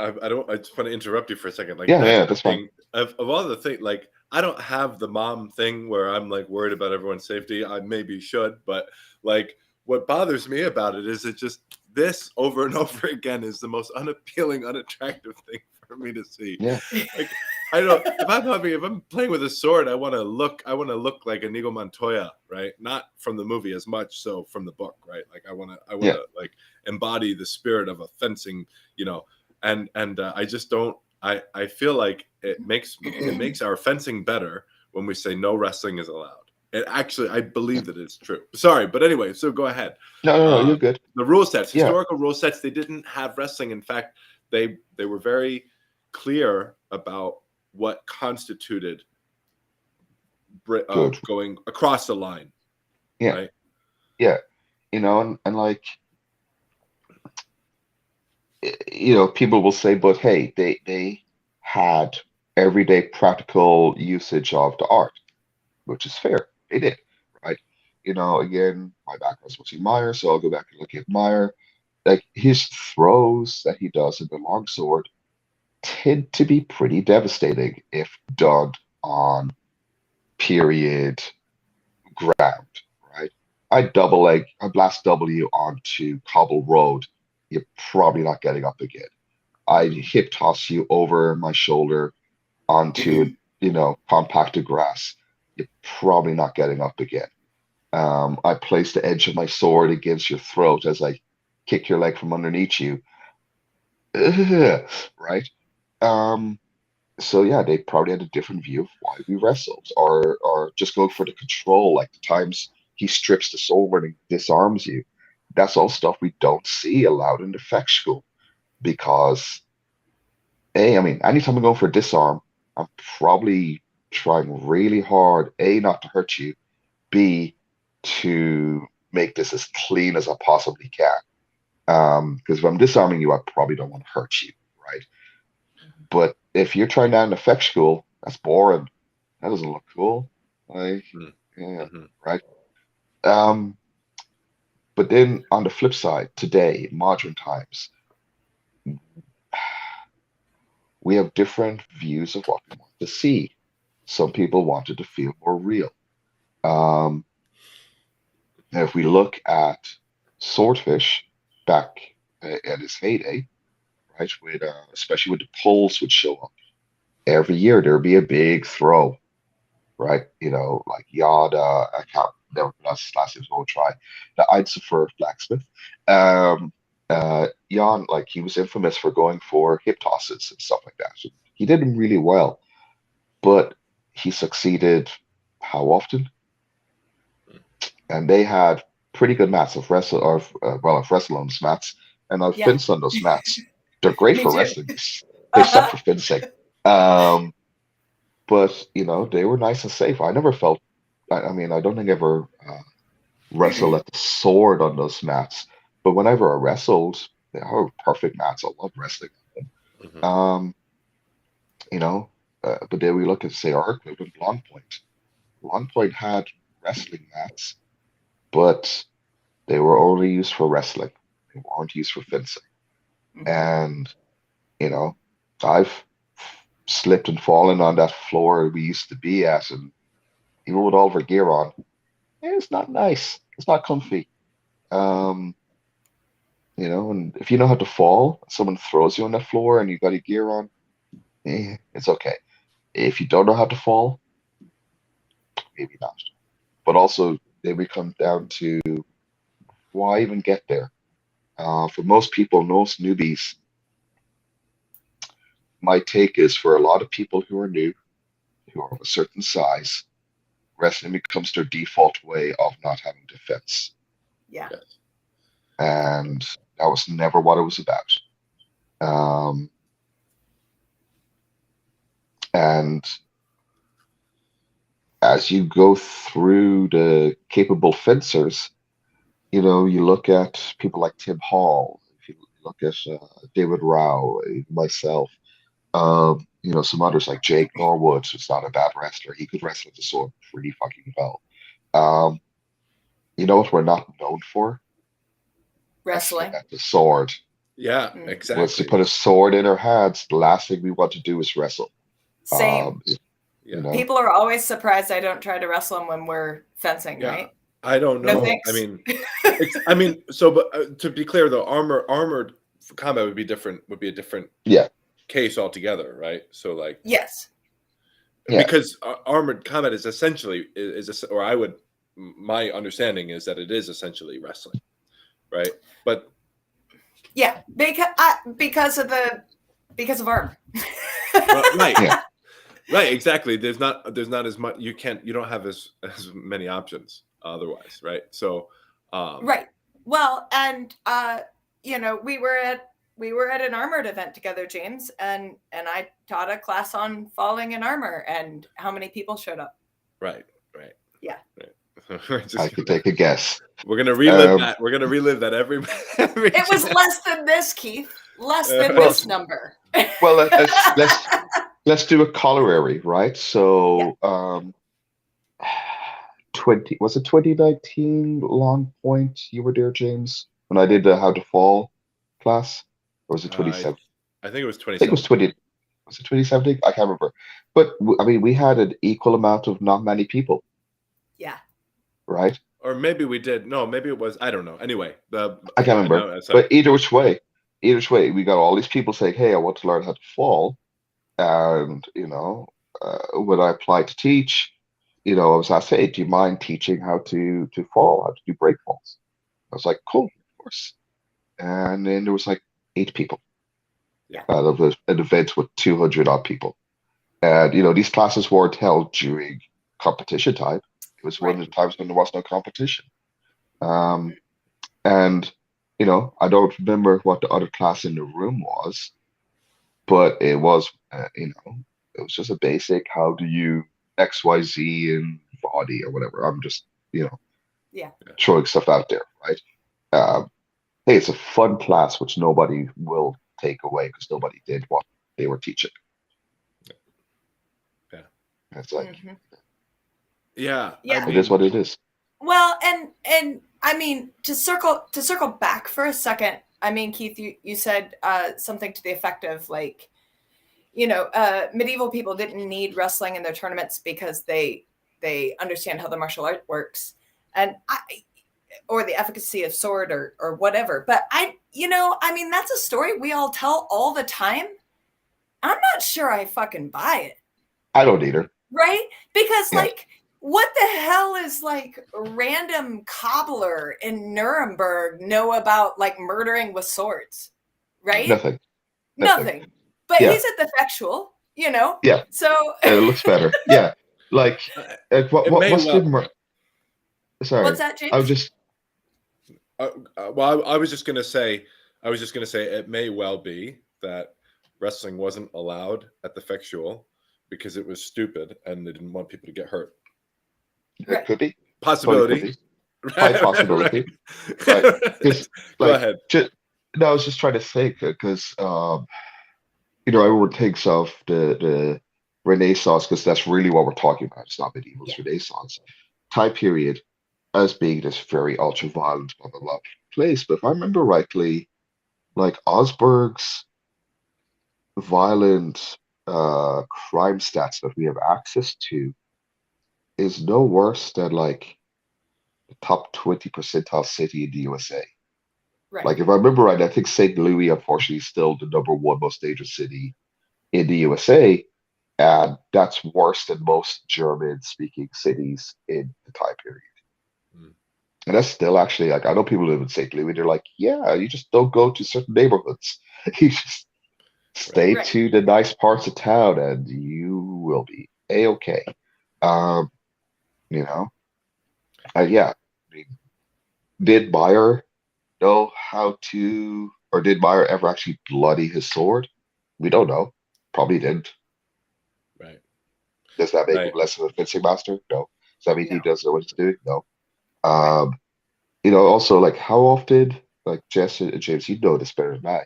Speaker 2: want to interrupt you for a second. Like,
Speaker 3: that's fine.
Speaker 2: Of all the things, like, I don't have the mom thing where I'm like worried about everyone's safety. I maybe should, but like, what bothers me about it is it just this over and over again is the most unappealing, unattractive thing for me to see.
Speaker 3: Yeah.
Speaker 2: Like, I don't. If I'm playing with a sword, I want to look like Inigo Montoya, right? Not from the movie as much, so from the book, right? Like I want to like embody the spirit of a fencing, you know. And I just don't. I feel like it makes our fencing better when we say no wrestling is allowed. It actually, I believe that it's true. Sorry, but anyway, so go ahead.
Speaker 3: No, you're good.
Speaker 2: The rule sets, historical rule sets, they didn't have wrestling. In fact, they were very clear about what constituted going across the line.
Speaker 3: Yeah.
Speaker 2: Right?
Speaker 3: Yeah. You know, and like, you know, people will say, but hey, they had everyday practical usage of the art, which is fair. They did, right? You know, again, my background's mostly Meyer, so I'll go back and look at Meyer. Like his throws that he does in the longsword tend to be pretty devastating if done on period ground, right? I blast W onto cobble road. You're probably not getting up again. I hip toss you over my shoulder onto, you know, compacted grass. You're probably not getting up again. I place the edge of my sword against your throat as I kick your leg from underneath you. Right? So yeah, they probably had a different view of why we wrestled, or just go for the control, like the times he strips the sword and disarms you. That's all stuff we don't see allowed in the fech school, because I mean, anytime I'm going for a disarm, I'm probably trying really hard, not to hurt you, B, to make this as clean as I possibly can. Because if I'm disarming you, I probably don't want to hurt you, right? But if you're trying that in the fech school, that's boring. That doesn't look cool. Like, right? But then on the flip side, today, modern times, we have different views of what we want to see. Some people want it to feel more real. And if we look at Swordfish back at his heyday, right, with especially with the polls would show up every year, there'd be a big throw, right? You know, like Yada, I can't never pronounce his last name, so I'll try. The Eidsifer blacksmith. Jan, like he was infamous for going for hip tosses and stuff like that. So he did them really well, but he succeeded how often, and they had pretty good mats. I've wrestled, or I've wrestled on those mats, and I've
Speaker 1: Yeah.
Speaker 3: fenced on those mats. They're great
Speaker 1: Me
Speaker 3: for
Speaker 1: too.
Speaker 3: wrestling. They suck for fencing. But they were nice and safe. I never felt. I mean, I don't think I ever wrestled at the sword on those mats. But whenever I wrestled, they are perfect mats. I love wrestling.
Speaker 2: Mhm.
Speaker 3: But then we look at, say, our equivalent, Long Point. Long Point had wrestling mats, but they were only used for wrestling. They weren't used for fencing.
Speaker 1: Mhm.
Speaker 3: And, I've slipped and fallen on that floor we used to be at, and even with all of our gear on, it's not nice. It's not comfy. And if you know how to fall, someone throws you on the floor and you got your gear on, it's okay. If you don't know how to fall, maybe not. But also, then we come down to why even get there? For most people, most newbies, my take is for a lot of people who are new, who are of a certain size, wrestling becomes their default way of not having defense.
Speaker 1: Yeah.
Speaker 3: And that was never what it was about. And as you go through the capable fencers, you look at people like Tim Hall, if you look at David Rao, myself, some others like Jake Norwood, who's not a bad wrestler. He could wrestle with the sword pretty fucking well. You know what we're not known for?
Speaker 1: Wrestling.
Speaker 3: At the sword.
Speaker 2: Yeah,
Speaker 1: Mm.
Speaker 2: exactly.
Speaker 3: Once you put a sword in our hands, the last thing we want to do is wrestle.
Speaker 1: Same.
Speaker 2: Yeah.
Speaker 1: People are always surprised I don't try to wrestle them when we're fencing, right?
Speaker 2: I don't know.
Speaker 1: No thanks.
Speaker 2: I mean, so, but to be clear though, armored combat would be a different case altogether, right? So like,
Speaker 1: yes,
Speaker 2: because armored combat is essentially my understanding is that it is essentially wrestling, right? But
Speaker 1: yeah, because of armor.
Speaker 2: right. Yeah. Right, exactly. There's not as much. You don't have as many options otherwise, right? So,
Speaker 1: right. Well, and we were at an armored event together, James, and I taught a class on falling in armor, and how many people showed up?
Speaker 2: Right.
Speaker 1: Yeah.
Speaker 2: Right.
Speaker 3: I could take a guess.
Speaker 2: We're gonna relive that. We're gonna relive that every
Speaker 1: It was less than this, Keith. Less than this number.
Speaker 3: Well, let's do a corollary, right? So, 2019 Long Point? You were there, James, when I did the How to Fall class, or was it 27?
Speaker 2: I think it was 27.
Speaker 3: I think it was 20. Was it 2017? I can't remember. But I mean, we had an equal amount of not many people.
Speaker 1: Yeah.
Speaker 3: Right.
Speaker 2: Or maybe we did. No, maybe it was. I don't know. Anyway,
Speaker 3: I can't remember. But either which way, we got all these people saying, "Hey, I want to learn how to fall," and when I applied to teach, I was asked, "Hey, do you mind teaching how to fall, how to do break falls?" I was like, "Cool, of course." And then there was like 8 people.
Speaker 1: Yeah.
Speaker 3: Out of an event with 200 odd people, and these classes weren't held during competition time. It was one of the times when there was no competition. And I don't remember what the other class in the room was, but it was it was just a basic, how do you XYZ in body or whatever. I'm just throwing stuff out there, right? Hey, it's a fun class which nobody will take away because nobody did what they were teaching.
Speaker 2: Yeah.
Speaker 3: It's like
Speaker 2: it
Speaker 3: is what it is.
Speaker 1: Well, and I mean, to circle back for a second, I mean, Keith, you said something to the effect of like, medieval people didn't need wrestling in their tournaments because they understand how the martial art works, or the efficacy of sword or whatever. But I mean, that's a story we all tell all the time. I'm not sure I fucking buy it.
Speaker 3: I don't either.
Speaker 1: Right? Because like, what the hell is like random cobbler in Nuremberg know about like murdering with swords? Right?
Speaker 3: Nothing.
Speaker 1: But he's at the factual,
Speaker 3: Yeah.
Speaker 1: So
Speaker 3: it looks better. Yeah. Like,
Speaker 2: It may
Speaker 3: what's
Speaker 2: well.
Speaker 3: the sorry?
Speaker 1: What's that, James?
Speaker 3: I was just
Speaker 2: Well, I was just gonna say it may well be that wrestling wasn't allowed at the Fexual because it was stupid and they didn't want people to get hurt.
Speaker 3: it could be
Speaker 2: Possibility.
Speaker 3: high possibility, right? Because
Speaker 2: Go ahead.
Speaker 3: No, I was just trying to think because everyone thinks of the Renaissance because that's really what we're talking about. It's not medieval, it's Renaissance time period as being this very ultra violent, blah blah blah place. But if I remember rightly, like Osberg's violent crime stats that we have access to is no worse than like the top 20 percentile city in the USA.
Speaker 1: Right.
Speaker 3: Like if I remember right, I think St. Louis unfortunately is still the #1 most dangerous city in the USA, and that's worse than most German-speaking cities in the time period.
Speaker 2: Mm.
Speaker 3: And that's still actually like I know people live in St. Louis, they're like, yeah, you just don't go to certain neighborhoods. You just stay
Speaker 1: Right.
Speaker 3: to the nice parts of town, and you will be a-okay. You know, yeah. I mean, did Meyer know how to, or did Meyer ever actually bloody his sword? We don't know. Probably didn't.
Speaker 2: Right.
Speaker 3: Does that make him
Speaker 2: Right.
Speaker 3: less of a fencing master? No. Does that mean he
Speaker 1: No.
Speaker 3: doesn't know what he's doing? No. Also like how often, like Jess and James, you know this better than I.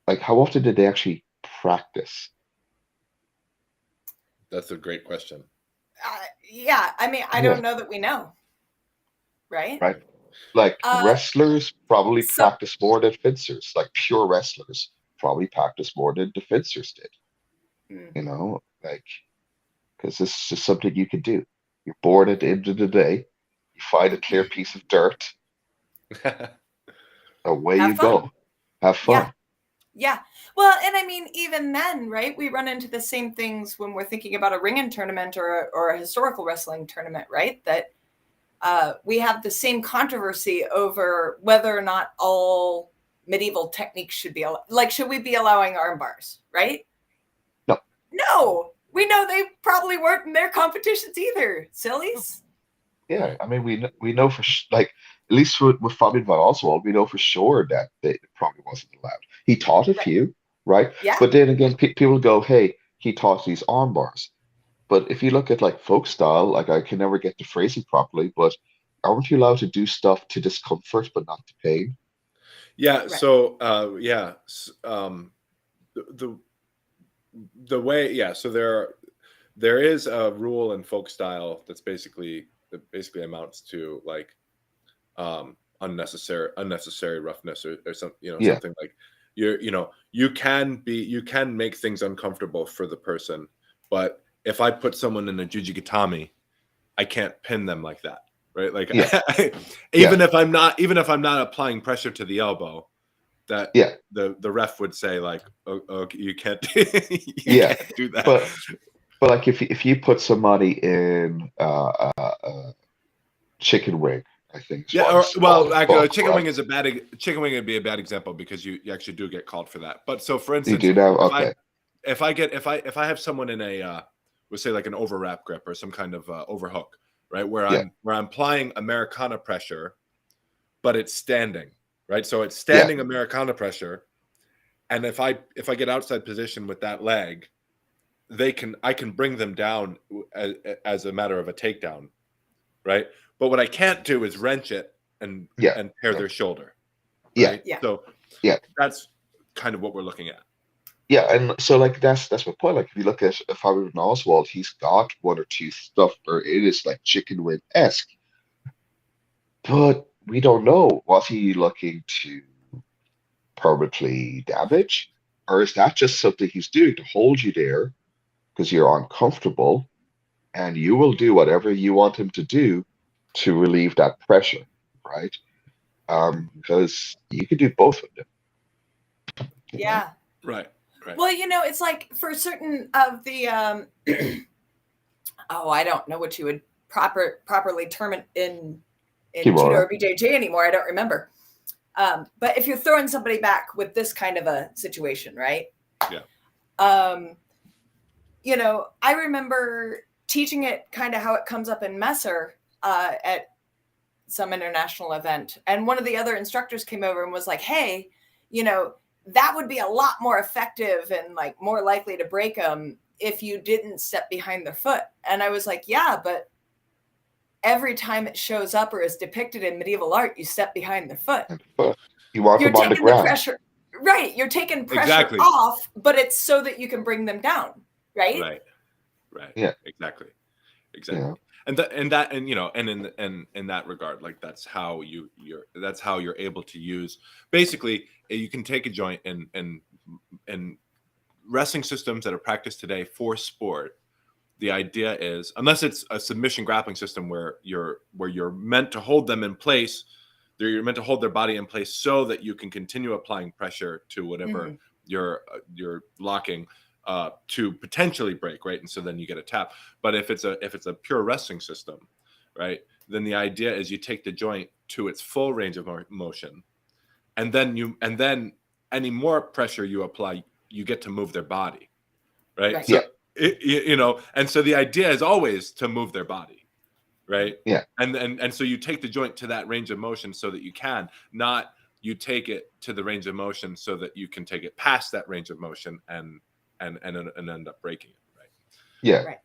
Speaker 3: Like how often did they actually practice?
Speaker 2: That's a great question.
Speaker 1: Yeah, I mean, I don't know that we know. Right?
Speaker 3: Right. Like
Speaker 1: Uh,
Speaker 3: wrestlers probably
Speaker 1: so
Speaker 3: practice more than fencers. Like pure wrestlers probably practice more than the fencers did. Like because this is just something you can do. You're bored at the end of the day. You find a clear piece of dirt. Away
Speaker 1: have
Speaker 3: you
Speaker 1: fun.
Speaker 3: go. Have fun.
Speaker 1: Yeah. Well, and I mean, even then, right? We run into the same things when we're thinking about a Ringen tournament or a historical wrestling tournament, right? That we have the same controversy over whether or not all medieval techniques should be like, should we be allowing arm bars, right? No, we know they probably weren't in their competitions either. Sillies.
Speaker 3: Yeah, I mean, we know for like at least with Fabian von Oswald, we know for sure that it probably wasn't allowed. He taught a few, right?
Speaker 1: Yeah.
Speaker 3: But then again, people go, "Hey, he taught these arm bars." But if you look at like folk style, like I can never get the phrasing properly, but aren't you allowed to do stuff to discomfort but not to pain?
Speaker 2: Yeah.
Speaker 1: Right.
Speaker 2: So the way, yeah. So there is a rule in folk style that basically amounts to like unnecessary roughness or something, something like you can make things uncomfortable for the person, but if I put someone in a jujigatami, I can't pin them like that, right? Like even if I'm not applying pressure to the elbow, that the ref would say like, oh, you can't can't do that.
Speaker 3: But like if you put somebody in chicken wing, I think.
Speaker 2: Actually, chicken wing would be a bad example because you actually do get called for that. But so for instance,
Speaker 3: you do now? Okay.
Speaker 2: If I have someone in a let's say like an overwrap grip or some kind of overhook, right, where I'm applying Americana pressure, but it's standing, right? So it's standing Americana pressure, and if I get outside position with that leg, I can bring them down as a matter of a takedown, right? But what I can't do is wrench it and tear their shoulder. Right? So that's kind of what we're looking at.
Speaker 3: Yeah, and so like that's my point. Like if you look at Fabian Oswald, he's got one or two stuff where it is like chicken wing-esque. But we don't know. Was he looking to permanently damage? Or is that just something he's doing to hold you there because you're uncomfortable and you will do whatever you want him to do to relieve that pressure, right? Because you could do both of them.
Speaker 1: Yeah.
Speaker 2: Right.
Speaker 1: Well, it's like for certain of the I don't know what you would properly term it in Judo or BJJ anymore. I don't remember. But if you're throwing somebody back with this kind of a situation, right?
Speaker 2: Yeah.
Speaker 1: I remember teaching it kind of how it comes up in Messer at some international event. And one of the other instructors came over and was like, hey, you know, that would be a lot more effective and like more likely to break them if you didn't step behind their foot. And I was like, yeah, but every time it shows up or is depicted in medieval art, you step behind their foot.
Speaker 3: But you want
Speaker 1: You're
Speaker 3: them on the
Speaker 1: taking the
Speaker 3: ground.
Speaker 1: pressure. Right. You're taking pressure
Speaker 2: Exactly.
Speaker 1: off, but it's so that you can bring them down. Right.
Speaker 2: Right.
Speaker 3: Yeah.
Speaker 2: Exactly.
Speaker 3: Yeah.
Speaker 2: And you know, and in that regard, like that's how you're able to use, basically you can take a joint and wrestling systems that are practiced today for sport. The idea is, unless it's a submission grappling system where you're meant to hold them in place, you're meant to hold their body in place so that you can continue applying pressure to whatever you're locking to potentially break, right? And so then you get a tap. But if it's a pure wrestling system, right, then the idea is you take the joint to its full range of motion, and then any more pressure you apply, you get to move their body, right? So you know, and so the idea is always to move their body, right?
Speaker 3: Yeah.
Speaker 2: And so you take the joint to that range of motion so that you can, not you take it to the range of motion so that you can take it past that range of motion and end up breaking it, right?
Speaker 3: Yeah.
Speaker 1: Right.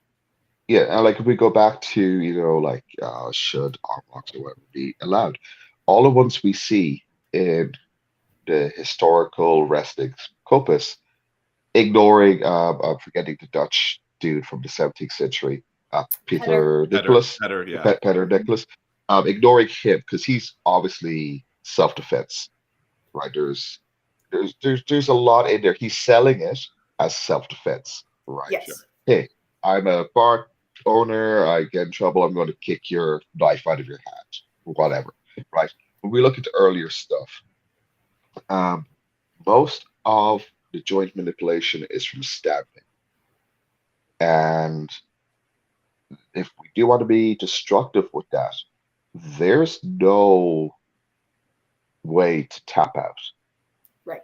Speaker 3: Yeah, and like if we go back to, you know, like should arm locks or whatever be allowed, all the ones we see in the historical wrestling corpus, ignoring I'm forgetting the Dutch dude from the 17th century, Peter Nicholas,
Speaker 2: yeah.
Speaker 3: Peter Nicholas, ignoring him because he's obviously self-defense, right? There's a lot in there. He's selling it as self-defense, right?
Speaker 1: Yes.
Speaker 3: Sure. Hey, I'm a bar owner. I get in trouble. I'm going to kick your knife out of your hand, whatever, right? When we look at the earlier stuff, most of the joint manipulation is from stabbing. And if we do want to be destructive with that, there's no way to tap out.
Speaker 1: Right.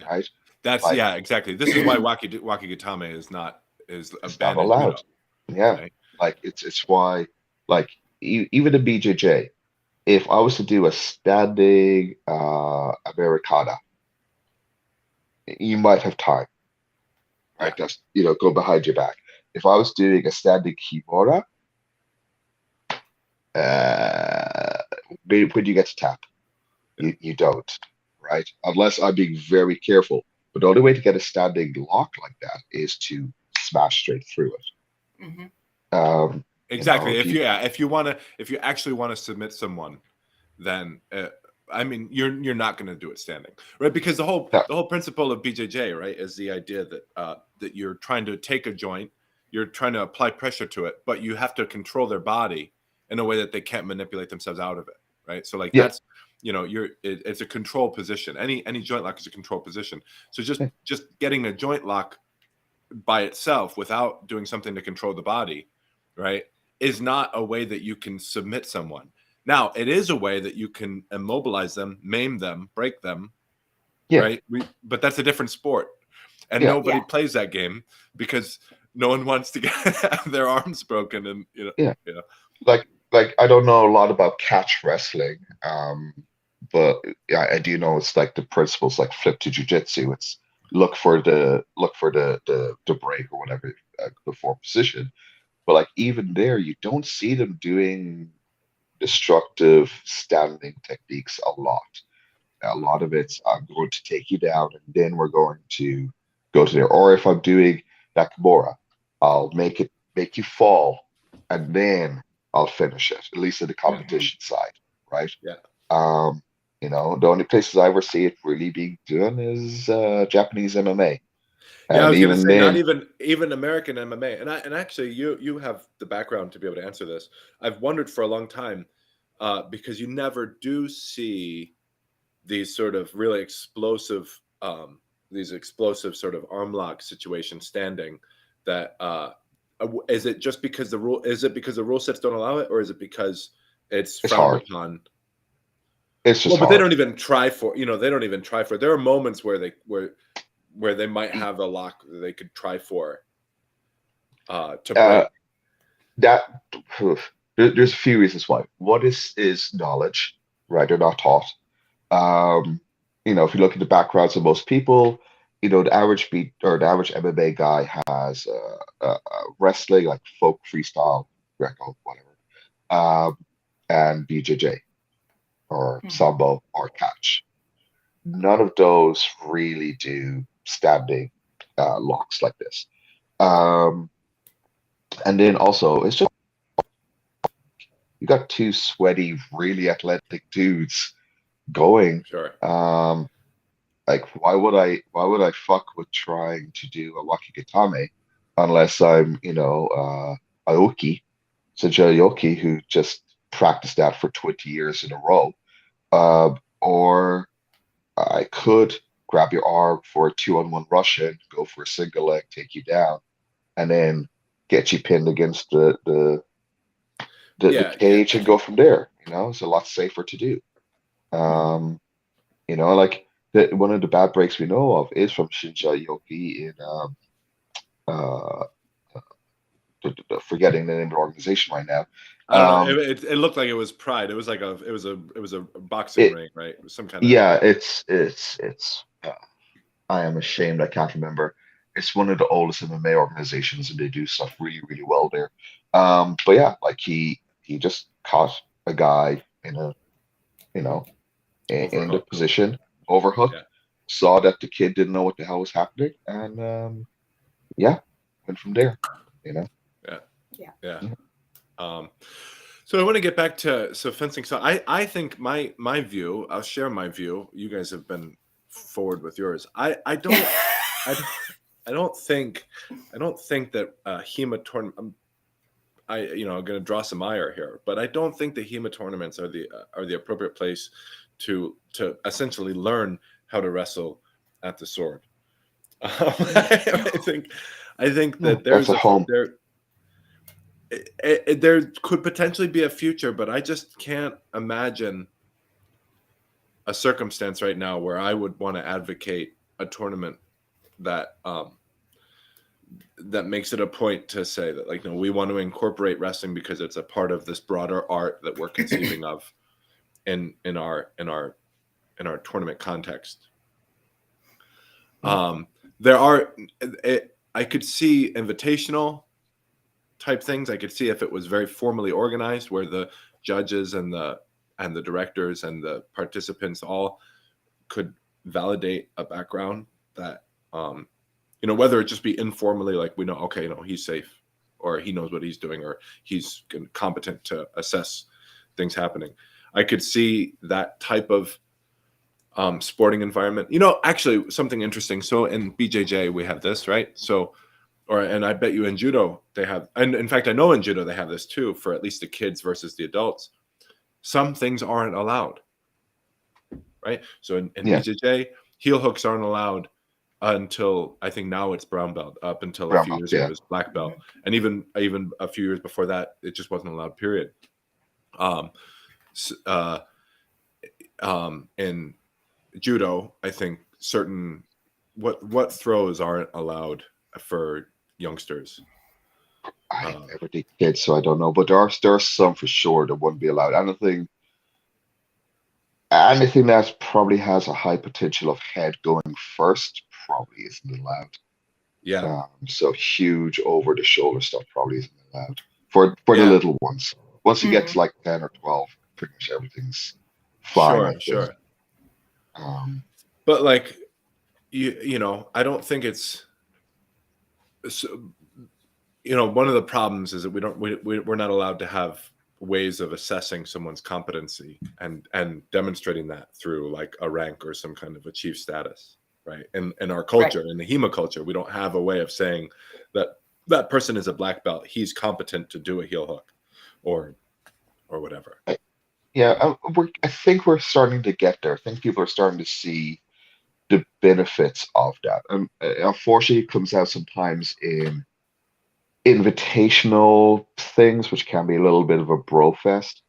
Speaker 3: Right?
Speaker 2: That's
Speaker 3: like,
Speaker 2: exactly. This is why wakigatame is not
Speaker 3: not allowed. Yeah.
Speaker 2: Right?
Speaker 3: Like it's why, like even the BJJ, if I was to do a standing Americana, you might have time, right? That's, you know, go behind your back. If I was doing a standing Kimura, when you get to tap, you don't, right? Unless I'm being very careful. But the only way to get a standing lock like that is to smash straight through it.
Speaker 1: Mm-hmm.
Speaker 2: Exactly. You know, if you actually want to submit someone, then I mean, you're not going to do it standing, right? Because the whole principle of BJJ, right, is the idea that that you're trying to take a joint, you're trying to apply pressure to it, but you have to control their body in a way that they can't manipulate themselves out of it, right? So like that's, you know, it's a control position. Any joint lock is a control position. So just getting a joint lock by itself without doing something to control the body, right, is not a way that you can submit someone. Now, it is a way that you can immobilize them, maim them, break them, right? But that's a different sport. And nobody plays that game because no one wants to get their arms broken. And, you know.
Speaker 3: Like I don't know a lot about catch wrestling, but I do know it's like the principles like flip to jiu-jitsu. It's look for the break or whatever before position. But like even there, you don't see them doing destructive standing techniques a lot. A lot of it's I'm going to take you down and then we're going to go to there. Or if I'm doing Nakamura, I'll make you fall and then I'll finish it, at least in the competition side, right?
Speaker 2: Yeah.
Speaker 3: You know, the only places I ever see it really being done is Japanese MMA.
Speaker 2: Yeah, I was going to say, not even American MMA. And actually, you have the background to be able to answer this. I've wondered for a long time because you never do see these sort of really explosive, sort of arm lock situations standing. That is it just because the rule sets don't allow it, or is it because it's frowned upon?
Speaker 3: It's just
Speaker 2: but they don't even try for. You know, they don't even try for. There are moments where they might have a lock that they could try for to break.
Speaker 3: that there's a few reasons why. One is knowledge, right? They're not taught. If you look at the backgrounds of most people, the average the average MMA guy has wrestling, like folk, freestyle, Greco, whatever, and BJJ or sambo or catch. None of those really do standing locks like this. And then also, it's just you got two sweaty, really athletic dudes going.
Speaker 2: Sure.
Speaker 3: Like why would I fuck with trying to do a wakigatame unless I'm, Aoki, Senja Aoki, who just practiced that for 20 years in a row. Or I could grab your arm for a 2-on-1 Russian, go for a single leg, take you down, and then get you pinned against the cage and go from there. It's a lot safer to do. Like one of the bad breaks we know of is from Shinja Yoki in forgetting the name of the organization right now.
Speaker 2: I don't know. It looked like it was Pride. It was like it was a boxing ring, right? It was some kind of
Speaker 3: it's I am ashamed I can't remember. It's one of the oldest MMA organizations, and they do stuff really, really well there. But yeah, like he just caught a guy in a in the position, overhook, saw that the kid didn't know what the hell was happening, and went from there.
Speaker 2: Yeah. So I want to get back to fencing. So I think my view. I'll share my view. You guys have been forward with yours. I don't think that HEMA tournament. I'm going to draw some ire here, but I don't think the HEMA tournaments are the appropriate place to essentially learn how to wrestle at the sword. I think that there's
Speaker 3: a home.
Speaker 2: There could potentially be a future, but I just can't imagine a circumstance right now where I would want to advocate a tournament that makes it a point to say that, like, no, we want to incorporate wrestling because it's a part of this broader art that we're conceiving of in our tournament context. There are, I could see invitational type things. I could see if it was very formally organized, where the judges and the directors and the participants all could validate a background that, whether it just be informally, like we know, okay, he's safe, or he knows what he's doing, or he's competent to assess things happening. I could see that type of sporting environment. Actually, something interesting. So in BJJ, we have this, right? So, and I bet you in Judo they have, and in fact, I know in Judo they have this too, for at least the kids versus the adults. Some things aren't allowed, right? So in BJJ, heel hooks aren't allowed until, I think now it's brown belt. Up until a few years ago, it was black belt, and even a few years before that, it just wasn't allowed. Period. In Judo, I think certain what throws aren't allowed for youngsters.
Speaker 3: I never did kids, so I don't know. But there are some for sure that wouldn't be allowed. Anything that probably has a high potential of head going first probably isn't allowed.
Speaker 2: Yeah.
Speaker 3: So huge over the shoulder stuff probably isn't allowed for the little ones. Once you get to like 10 or 12, pretty much everything's fine.
Speaker 2: Sure. But like, I don't think it's. So, one of the problems is that we're not allowed to have ways of assessing someone's competency and demonstrating that through like a rank or some kind of achieved status, right? In our culture, in the HEMA culture, we don't have a way of saying that person is a black belt, he's competent to do a heel hook or whatever.
Speaker 3: Yeah, I think we're starting to get there. I think people are starting to see the benefits of that. And unfortunately, it comes out sometimes in invitational things, which can be a little bit of a bro fest.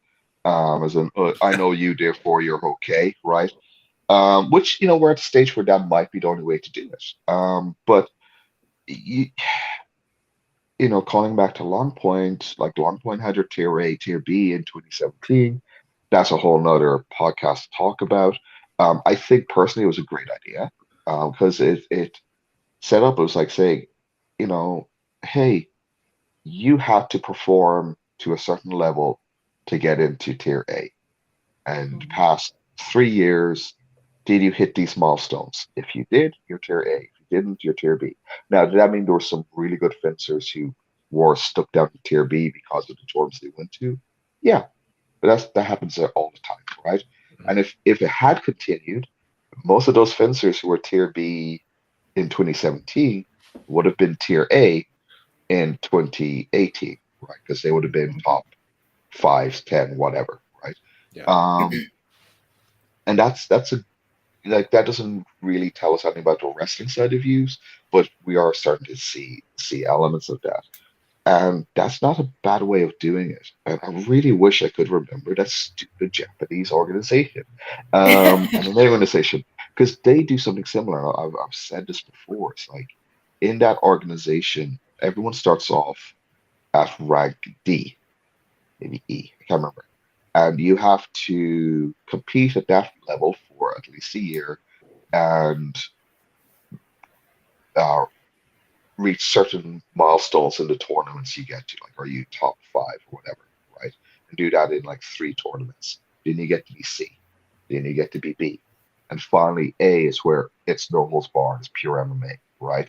Speaker 3: As in, I know you, therefore you're okay, right? Which, we're at a stage where that might be the only way to do it. But calling back to Long Point, like Long Point had your Tier A, Tier B in 2017. That's a whole nother podcast to talk about. I think personally it was a great idea because it set up, it was like saying, you know, hey, you had to perform to a certain level to get into Tier A. And past 3 years, did you hit these milestones? If you did, you're Tier A. If you didn't, you're Tier B. Now, did that mean there were some really good fencers who were stuck down to Tier B because of the tournaments they went to? Yeah, but that happens there all the time, right? And if it had continued, most of those fencers who were Tier B in 2017 would have been Tier A in 2018, right? Because they would have been top 5, 10, whatever, right?
Speaker 2: Yeah.
Speaker 3: And that's a like that doesn't really tell us anything about the wrestling side of views, but we are starting to see elements of that. And that's not a bad way of doing it. And I really wish I could remember that stupid Japanese organization, and another organization, because they do something similar. I've said this before. It's like in that organization, everyone starts off at rank D, maybe E, I can't remember. And you have to compete at that level for at least a year and uh, reach certain milestones in the tournaments you get to. Like, are you top 5 or whatever, right? And do that in like 3 tournaments. Then you get to be C. Then you get to be B. And finally, A is where it's no holds barred, it's pure MMA, right?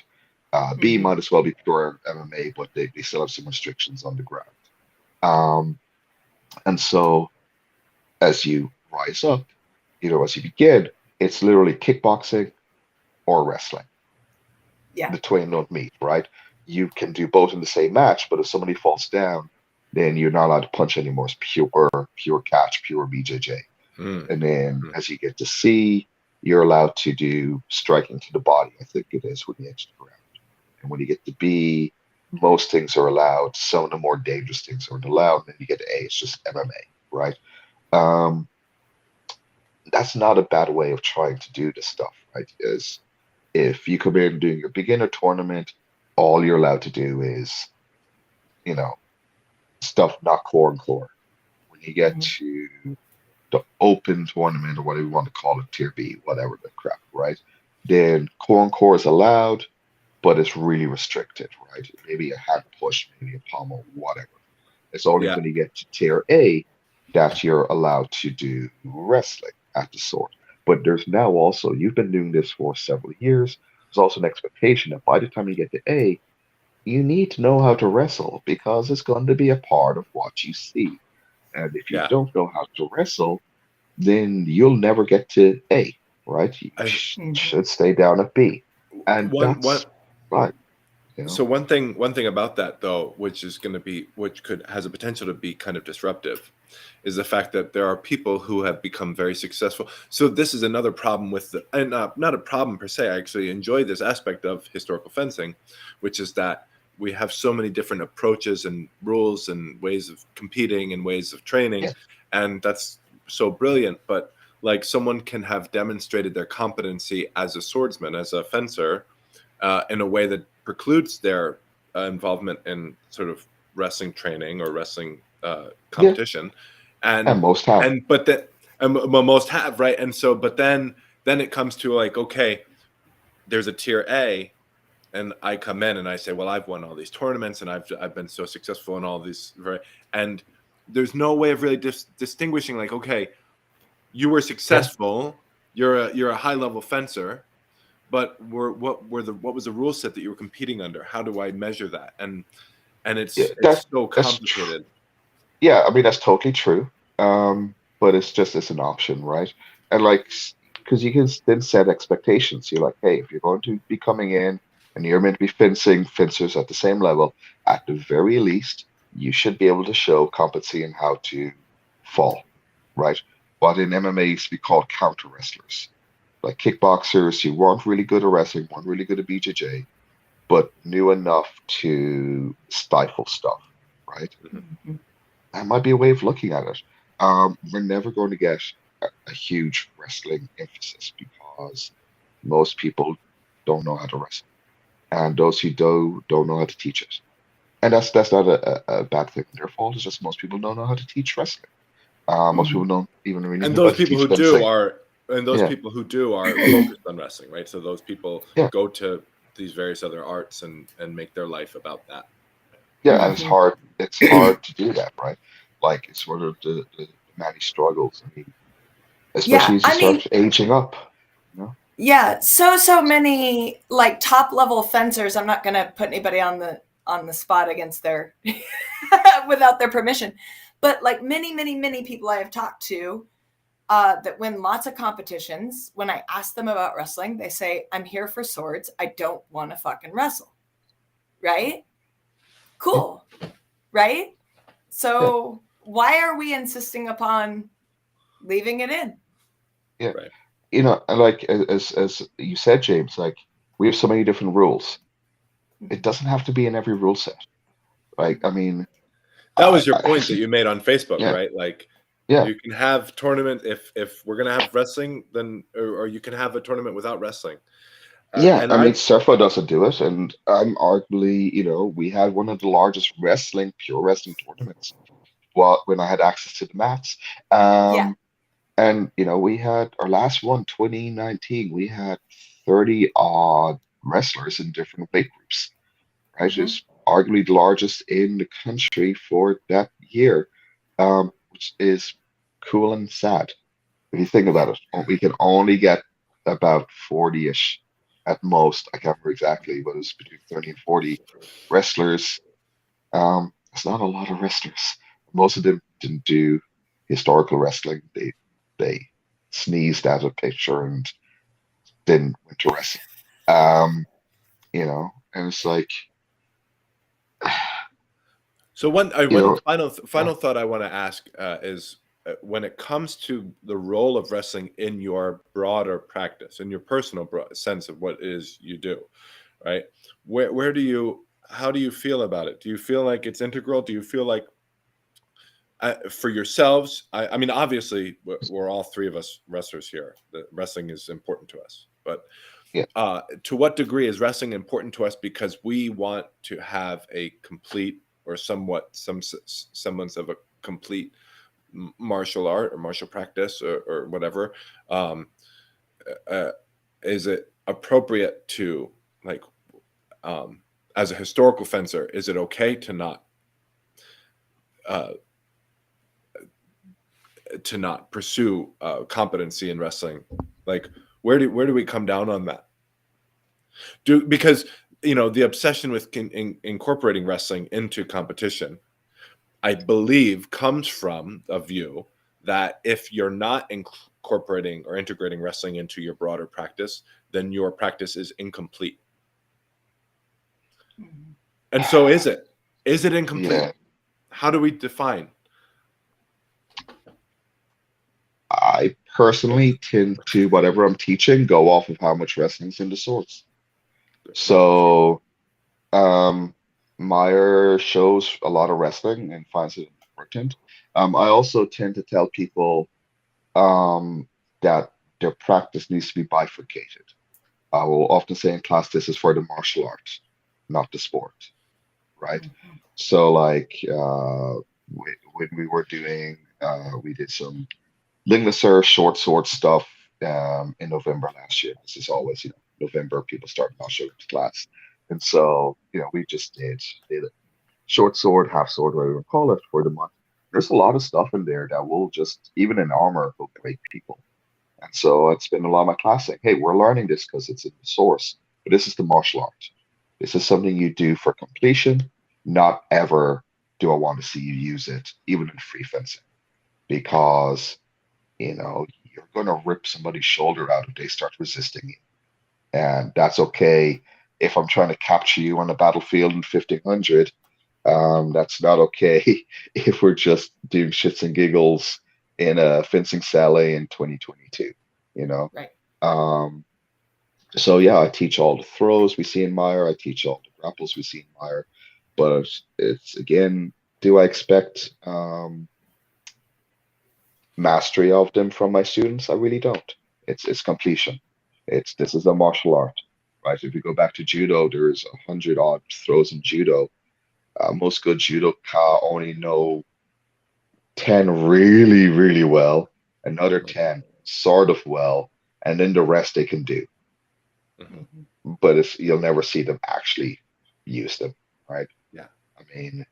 Speaker 3: B might as well be pure MMA, but they still have some restrictions on the ground. And so as you rise up, as you begin, it's literally kickboxing or wrestling.
Speaker 1: Yeah.
Speaker 3: The twain don't meet, right? You can do both in the same match, but if somebody falls down, then you're not allowed to punch anymore. It's pure catch, pure BJJ. And then as you get to C, you're allowed to do striking to the body, I think it is, when you enter the ground. And when you get to B, most things are allowed. Some of the more dangerous things aren't allowed. And then you get to A, it's just MMA, right? That's not a bad way of trying to do this stuff, right? Is if you come in doing your beginner tournament, all you're allowed to do is, stuff not core and core. When you get to the open tournament or whatever you want to call it, Tier B, whatever the crap, right? Then core and core is allowed, but it's really restricted, right? Maybe a hand push, maybe a pommel, whatever. It's only when you get to Tier A that you're allowed to do wrestling at the sword. But there's now also, you've been doing this for several years, there's also an expectation that by the time you get to A, you need to know how to wrestle because it's going to be a part of what you see. And if you don't know how to wrestle, then you'll never get to A, right? You should stay down at B. And that's right.
Speaker 2: So one thing about that though, which has a potential to be kind of disruptive, is the fact that there are people who have become very successful. So this is another problem with and not a problem per se. I actually enjoy this aspect of historical fencing, which is that we have so many different approaches and rules and ways of competing and ways of training, and that's so brilliant. But like someone can have demonstrated their competency as a swordsman, as a fencer, in a way that precludes their involvement in sort of wrestling training or wrestling competition, and
Speaker 3: most have,
Speaker 2: most have, right? And so, but then it comes to like, okay, there's a Tier A, and I come in and I say, well, I've won all these tournaments and I've been so successful in all these, and there's no way of really distinguishing, like, okay, you were successful, you're a high level fencer, but what was the rule set that you were competing under? How do I measure that? And it's so complicated.
Speaker 3: I mean, that's totally true. But it's an option, right? And like, because you can then set expectations. You're like, hey, if you're going to be coming in and you're meant to be fencing fencers at the same level, at the very least, you should be able to show competency in how to fall, right? What in MMA used to be called counter wrestlers. Like kickboxers who weren't really good at wrestling, weren't really good at BJJ, but knew enough to stifle stuff, right? That might be a way of looking at it. We're never going to get a huge wrestling emphasis because most people don't know how to wrestle. And those who don't know how to teach it. and that's not a bad thing. Their fault. It's just most people don't know how to teach wrestling. Most people don't even really
Speaker 2: And
Speaker 3: know how
Speaker 2: those
Speaker 3: to
Speaker 2: people
Speaker 3: teach
Speaker 2: who do
Speaker 3: fencing.
Speaker 2: are, and those
Speaker 3: Yeah,
Speaker 2: people who do are focused on wrestling, right? So those people
Speaker 3: yeah,
Speaker 2: go to these various other arts and make their life about that.
Speaker 3: yeah. And it's
Speaker 1: Mhm.
Speaker 3: hard. It's hard to do that, right? Like it's sort of the many struggles. I mean, especially
Speaker 1: Yeah,
Speaker 3: as you
Speaker 1: I
Speaker 3: start
Speaker 1: mean,
Speaker 3: aging up. You know?
Speaker 1: yeah, so many like top level fencers. I'm not going to put anybody on the spot against their without their permission, but like many people I have talked to that win lots of competitions. When I ask them about wrestling, they say, "I'm here for swords. I don't want to fucking wrestle." Right?
Speaker 3: Yeah,
Speaker 1: Cool. Right?
Speaker 3: yeah,
Speaker 1: So why are we insisting upon leaving it in?
Speaker 3: yeah.
Speaker 2: Right.
Speaker 3: You know, and like as you said, James, like we have so many different rules. It doesn't have to be in every rule set. Like, I mean,
Speaker 2: That was your
Speaker 3: I
Speaker 2: point that
Speaker 3: actually,
Speaker 2: you made on Facebook,
Speaker 3: yeah,
Speaker 2: right? Like
Speaker 3: yeah,
Speaker 2: you can have tournament if we're gonna have wrestling, then or you can have a tournament without wrestling.
Speaker 3: yeah.
Speaker 2: And
Speaker 3: I mean,
Speaker 2: I
Speaker 3: Surfa doesn't do it, and I'm arguably, we had one of the largest pure wrestling tournaments. Well, when I had access to the mats,
Speaker 1: Yeah.
Speaker 3: um, and we had our last one, 2019. We had 30 odd wrestlers in different weight groups. Right,
Speaker 1: Mm-hmm.
Speaker 3: is arguably the largest in the country for that year, which is cool and sad. If you think
Speaker 1: Yeah.
Speaker 3: about it, we can only get about 40-ish at most. I can't remember exactly, but it was between 30 and 40 wrestlers. It's not a lot of wrestlers. Most of them didn't do historical wrestling. They sneezed at a picture and then went to wrestling. Um, and it's like,
Speaker 2: so
Speaker 3: you
Speaker 2: one
Speaker 3: know, yeah,
Speaker 2: final thought I want to ask is when it comes to the role of wrestling in your broader practice, in your personal sense of what it is you do, right? Where do you how do you feel about it? Do you feel like it's integral? Do you feel like for yourselves? I mean, obviously, we're all three of us wrestlers here. The wrestling is important to us, but
Speaker 3: yeah.
Speaker 2: to what degree is wrestling important to us because we want to have a complete or some semblance of a complete martial art or martial practice or whatever? Um, uh, is it appropriate to like um, as a historical fencer? Is it okay uh, to not pursue competency in wrestling? Like, where do we come down on that? Because the obsession with incorporating wrestling into competition, I believe, comes from a view that if you're not incorporating or integrating wrestling into your broader practice, then your practice is incomplete.
Speaker 1: Mhm.
Speaker 2: And so is it? Is it incomplete?
Speaker 3: Yeah,
Speaker 2: How do we define?
Speaker 3: I personally tend to, whatever I'm teaching, go off of how much wrestling's in the source. So, um, Meyer shows a lot of wrestling and finds it important. I also tend to tell people um, that their practice needs to be bifurcated. I will often say in class, this is for the martial arts, not the sport, right?
Speaker 1: Mhm.
Speaker 3: So, like when we were we did some Linglisser short sword stuff in November last year. This is always, November, people start not showing up to class. And so, we just did a short sword, half sword, whatever you call it, for the month. There's a lot of stuff in there that will just, even in armor, will break people. And so it's been a lot of my class saying, hey, we're learning this because it's in the source, but this is the martial art. This is something you do for completion, not ever do I want to see you use it, even in free fencing, because you're going to rip somebody's shoulder out if they start resisting you. And that's okay if I'm trying to capture you on the battlefield in 1500. That's not okay if we're just doing shits and giggles in a fencing sally in 2022, you know?
Speaker 1: Right.
Speaker 3: Um, so yeah, I teach all the throws we see in Meyer. I teach all the grapples we see in Meyer. But it's again, do I expect mastery of them from my students? I really don't. It's completion. This is a martial art, right? If you go back to judo, there's 100 odd throws in judo. Most good judoka only know 10 really, really well, another 10 sort of well, and then the rest they can do. But you'll never see them actually use them, right?
Speaker 2: Yeah.
Speaker 3: I mean,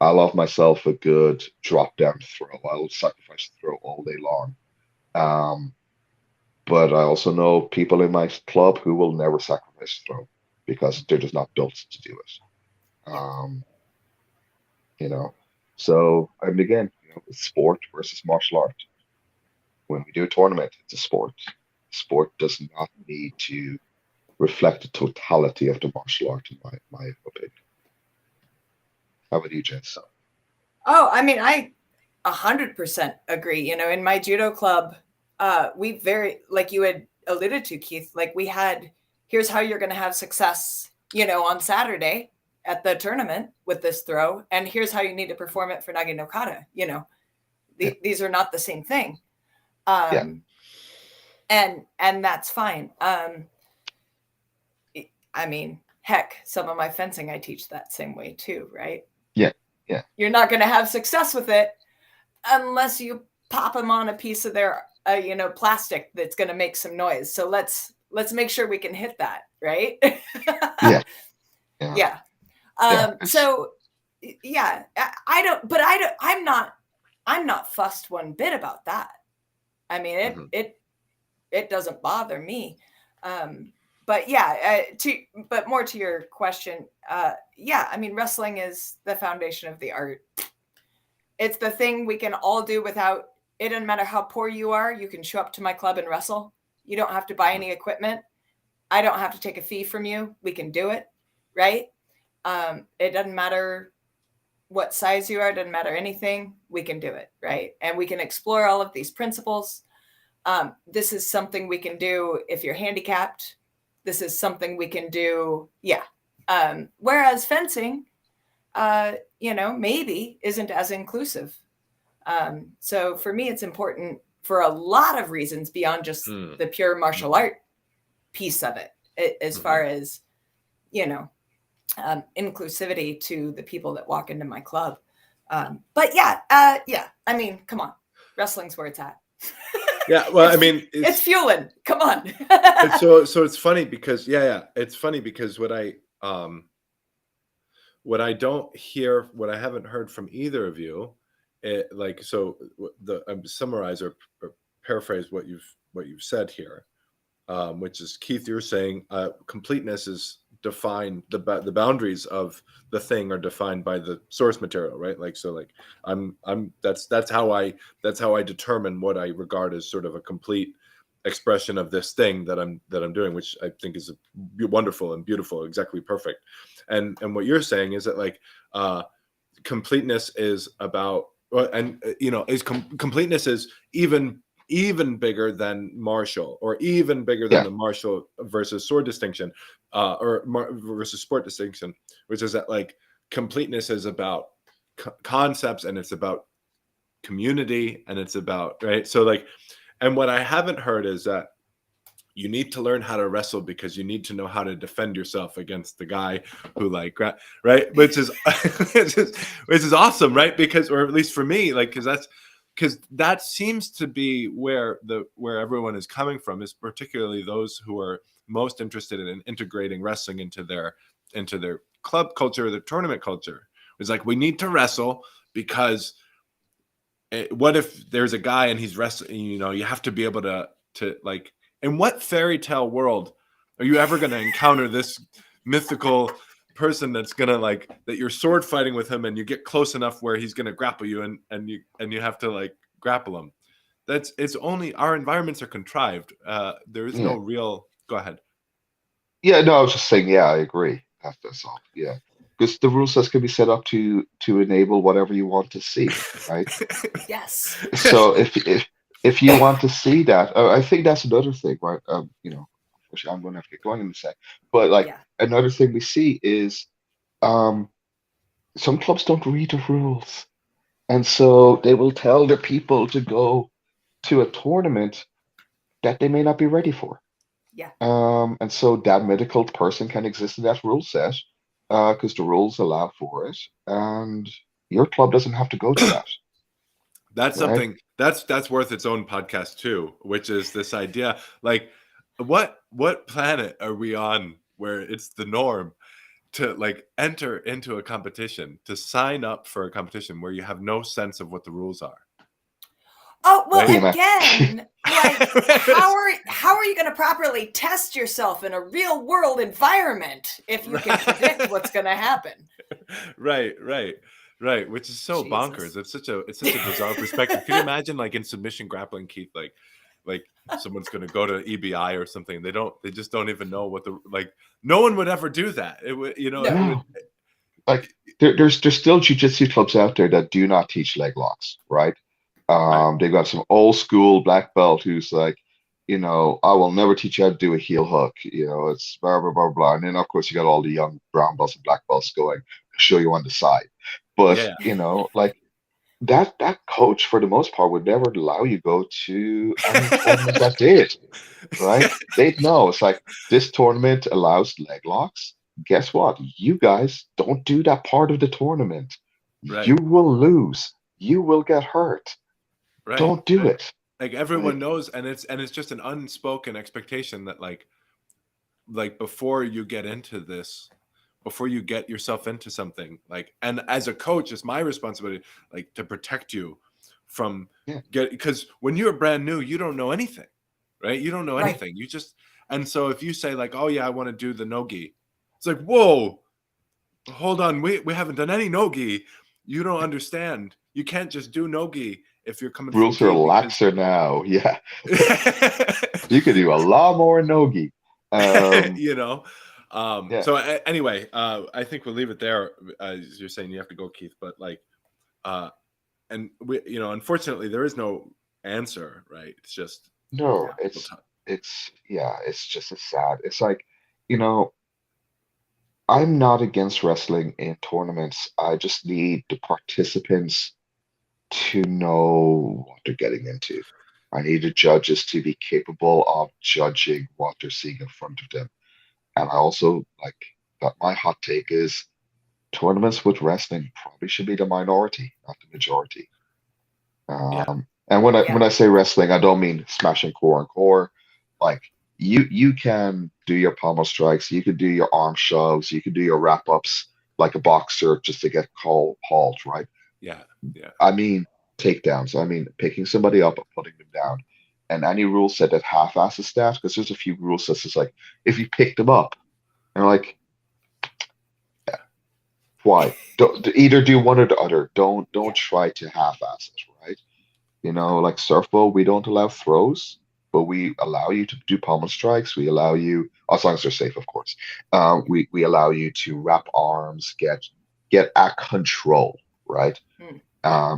Speaker 3: I love myself a good drop down throw. I'll sacrifice the throw all day long. But I also know people in my club who will never sacrifice the throw because they're just not built to do it. You know, so and again, it's sport versus martial art. When we do a tournament, it's a sport. Sport does not need to reflect the totality of the martial art, in my opinion. How about you, Jess?
Speaker 1: Oh, I mean, I 100% agree. In my judo club, we like you had alluded to, Keith, like we had, here's how you're going to have success, on Saturday at the tournament with this throw. And here's how you need to perform it for Nagi no Kata. These are not the same thing. And that's fine. I mean, heck, some of my fencing, I teach that same way too, right?
Speaker 3: Yeah.
Speaker 1: You're not going to have success with it unless you pop them on a piece of their, plastic that's going to make some noise. So let's make sure we can hit that, right?
Speaker 3: Yeah.
Speaker 1: So yeah, I'm not fussed one bit about that. I mean, it doesn't bother me. But yeah, but more to your question, yeah, I mean, wrestling is the foundation of the art. It's the thing we can all do without, it doesn't matter how poor you are, you can show up to my club and wrestle. You don't have to buy any equipment. I don't have to take a fee from you. We can do it, right? It doesn't matter what size you are, it doesn't matter anything, we can do it, right? And we can explore all of these principles. This is something we can do if you're handicapped. This is something we can do, yeah. Whereas fencing, maybe isn't as inclusive. So for me, it's important for a lot of reasons beyond just the pure martial art piece of it, as far as, inclusivity to the people that walk into my club. But yeah, I mean, come on, wrestling's where it's at.
Speaker 2: Yeah, well, I mean,
Speaker 1: it's fueling. Come on.
Speaker 2: so it's funny because it's funny because what I don't hear, what I haven't heard from either of you, summarize or paraphrase what you've said here, which is, Keith, you're saying completeness is defined, the boundaries of the thing are defined by the source material, right? That's how I determine what I regard as sort of a complete expression of this thing that I'm doing, which I think is wonderful and beautiful, exactly perfect. And what you're saying is that completeness is about, completeness is even bigger than martial, or even bigger than the martial versus sword distinction, versus sport distinction, which is that completeness is about concepts, and it's about community, and it's about, right? So and what I haven't heard is that you need to learn how to wrestle because you need to know how to defend yourself against the guy who right, which is which is awesome, right? Because, or at least for me, because that seems to be where everyone is coming from, is particularly those who are most interested in integrating wrestling into their club culture, their tournament culture. It's we need to wrestle because what if there's a guy and he's wrestling? You have to be able to in what fairy tale world are you ever going to encounter this mythical person that's gonna that you're sword fighting with him and you get close enough where he's gonna grapple you and you have to grapple him? It's only, our environments are contrived. There is no real. Go ahead.
Speaker 3: Yeah, no, I was just saying. Yeah, I agree. That's all. Yeah, because the rule sets can be set up to enable whatever you want to see, right?
Speaker 1: Yes.
Speaker 3: So if you want to see that, I think that's another thing, right? Which I'm going to have to get going in a sec. But another thing we see is, some clubs don't read the rules, and so they will tell their people to go to a tournament that they may not be ready for.
Speaker 1: Yeah.
Speaker 3: And so that mythical person can exist in that rule set, because the rules allow for it, and your club doesn't have to go to that.
Speaker 2: That's
Speaker 3: right?
Speaker 2: something that's worth its own podcast too, which is this idea, like, what planet are we on where it's the norm to like enter into a competition, to sign up for a competition where you have no sense of what the rules are?
Speaker 1: Oh, well,
Speaker 3: Right?
Speaker 1: again, like, how are you going to properly test yourself in a real world environment if you can predict what's going to happen?
Speaker 2: Right. Which is so
Speaker 1: Jesus.
Speaker 2: bonkers. It's such a bizarre perspective. Can you imagine, like, in submission grappling, Keith, like someone's going to go to EBI or something? They just don't even know what no one would ever do that. It would,
Speaker 1: No.
Speaker 2: it would,
Speaker 3: Like there's still jiu-jitsu clubs out there that do not teach leg locks, right?
Speaker 2: Right.
Speaker 3: They've got some old school black belt who's like, I will never teach you how to do a heel hook. It's blah blah blah blah. And then of course you got all the young brown belts and black belts going, show you on the side. But
Speaker 2: yeah.
Speaker 3: like that coach for the most part would never allow you go to any tournament that did, right? They'd know it's like this tournament allows leg locks. Guess what? You guys don't do that part of the tournament.
Speaker 2: Right.
Speaker 3: You will lose. You will get hurt.
Speaker 2: Right.
Speaker 3: Don't do it.
Speaker 2: Like, everyone knows, and it's just an unspoken expectation that like before you get into this, before you get yourself into something, like, and as a coach, it's my responsibility, like, to protect you from because when you're brand new, you don't know anything, right? You don't know anything. You just, and so if you say like, oh yeah, I want to do the no-gi, it's like, whoa, hold on, we haven't done any no-gi. You don't understand. You can't just do no-gi if you're coming
Speaker 3: Rules
Speaker 2: from
Speaker 3: are laxer now. Yeah. You could do a lot more no-gi.
Speaker 2: So anyway, I think we'll leave it there. As you're saying, you have to go, Keith, but like, and we, unfortunately there is no answer, right? It's just,
Speaker 3: no, it's just as sad. It's like, I'm not against wrestling in tournaments. I just need the participants to know what they're getting into. I need the judges to be capable of judging what they're seeing in front of them. And I also like that my hot take is tournaments with wrestling probably should be the minority, not the majority. And when I say wrestling, I don't mean smashing core and core. Like you can do your pommel strikes, you can do your arm shoves, you can do your wrap ups like a boxer just to get called halt, right?
Speaker 2: Yeah.
Speaker 3: I mean takedowns. I mean picking somebody up and putting them down. And any rule set that half-asses that, because there's a few rule sets that's like if you pick them up, and like, why? Don't either do one or the other. Don't try to half-ass it, right? Like surfbow, we don't allow throws, but we allow you to do pommel strikes. We allow you, as long as they're safe, of course. We allow you to wrap arms, get at control, right?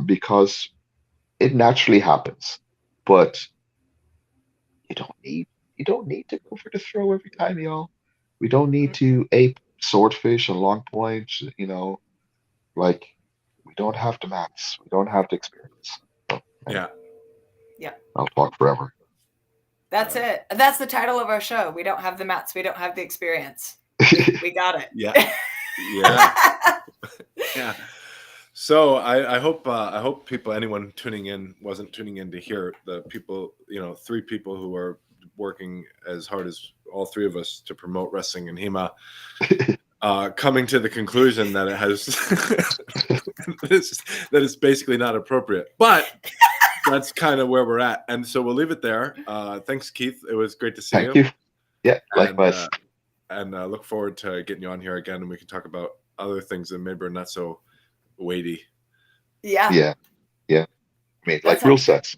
Speaker 3: Because it naturally happens, but you don't need to go for the throw every time, y'all. We don't need to ape swordfish and long point, like we don't have the mats, we don't have the experience. So,
Speaker 2: Yeah.
Speaker 3: I'll talk forever.
Speaker 1: That's it. That's the title of our show. We don't have the mats, we don't have the experience. We got it.
Speaker 2: Yeah. So I hope people, anyone tuning in, wasn't tuning in to hear the people, 3 people who are working as hard as all 3 of us to promote wrestling in HEMA, coming to the conclusion that it has that it's basically not appropriate. But that's kind of where we're at, and so we'll leave it there. Thanks, Keith. It was great to see you.
Speaker 3: Thank you. Yeah, likewise.
Speaker 2: And look forward to getting you on here again, and we can talk about other things that maybe are not so weighty.
Speaker 3: Yeah. I mean, like rule sets.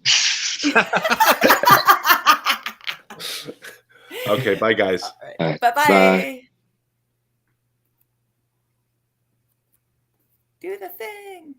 Speaker 2: Okay, bye, guys.
Speaker 1: Right. Bye. Do the thing.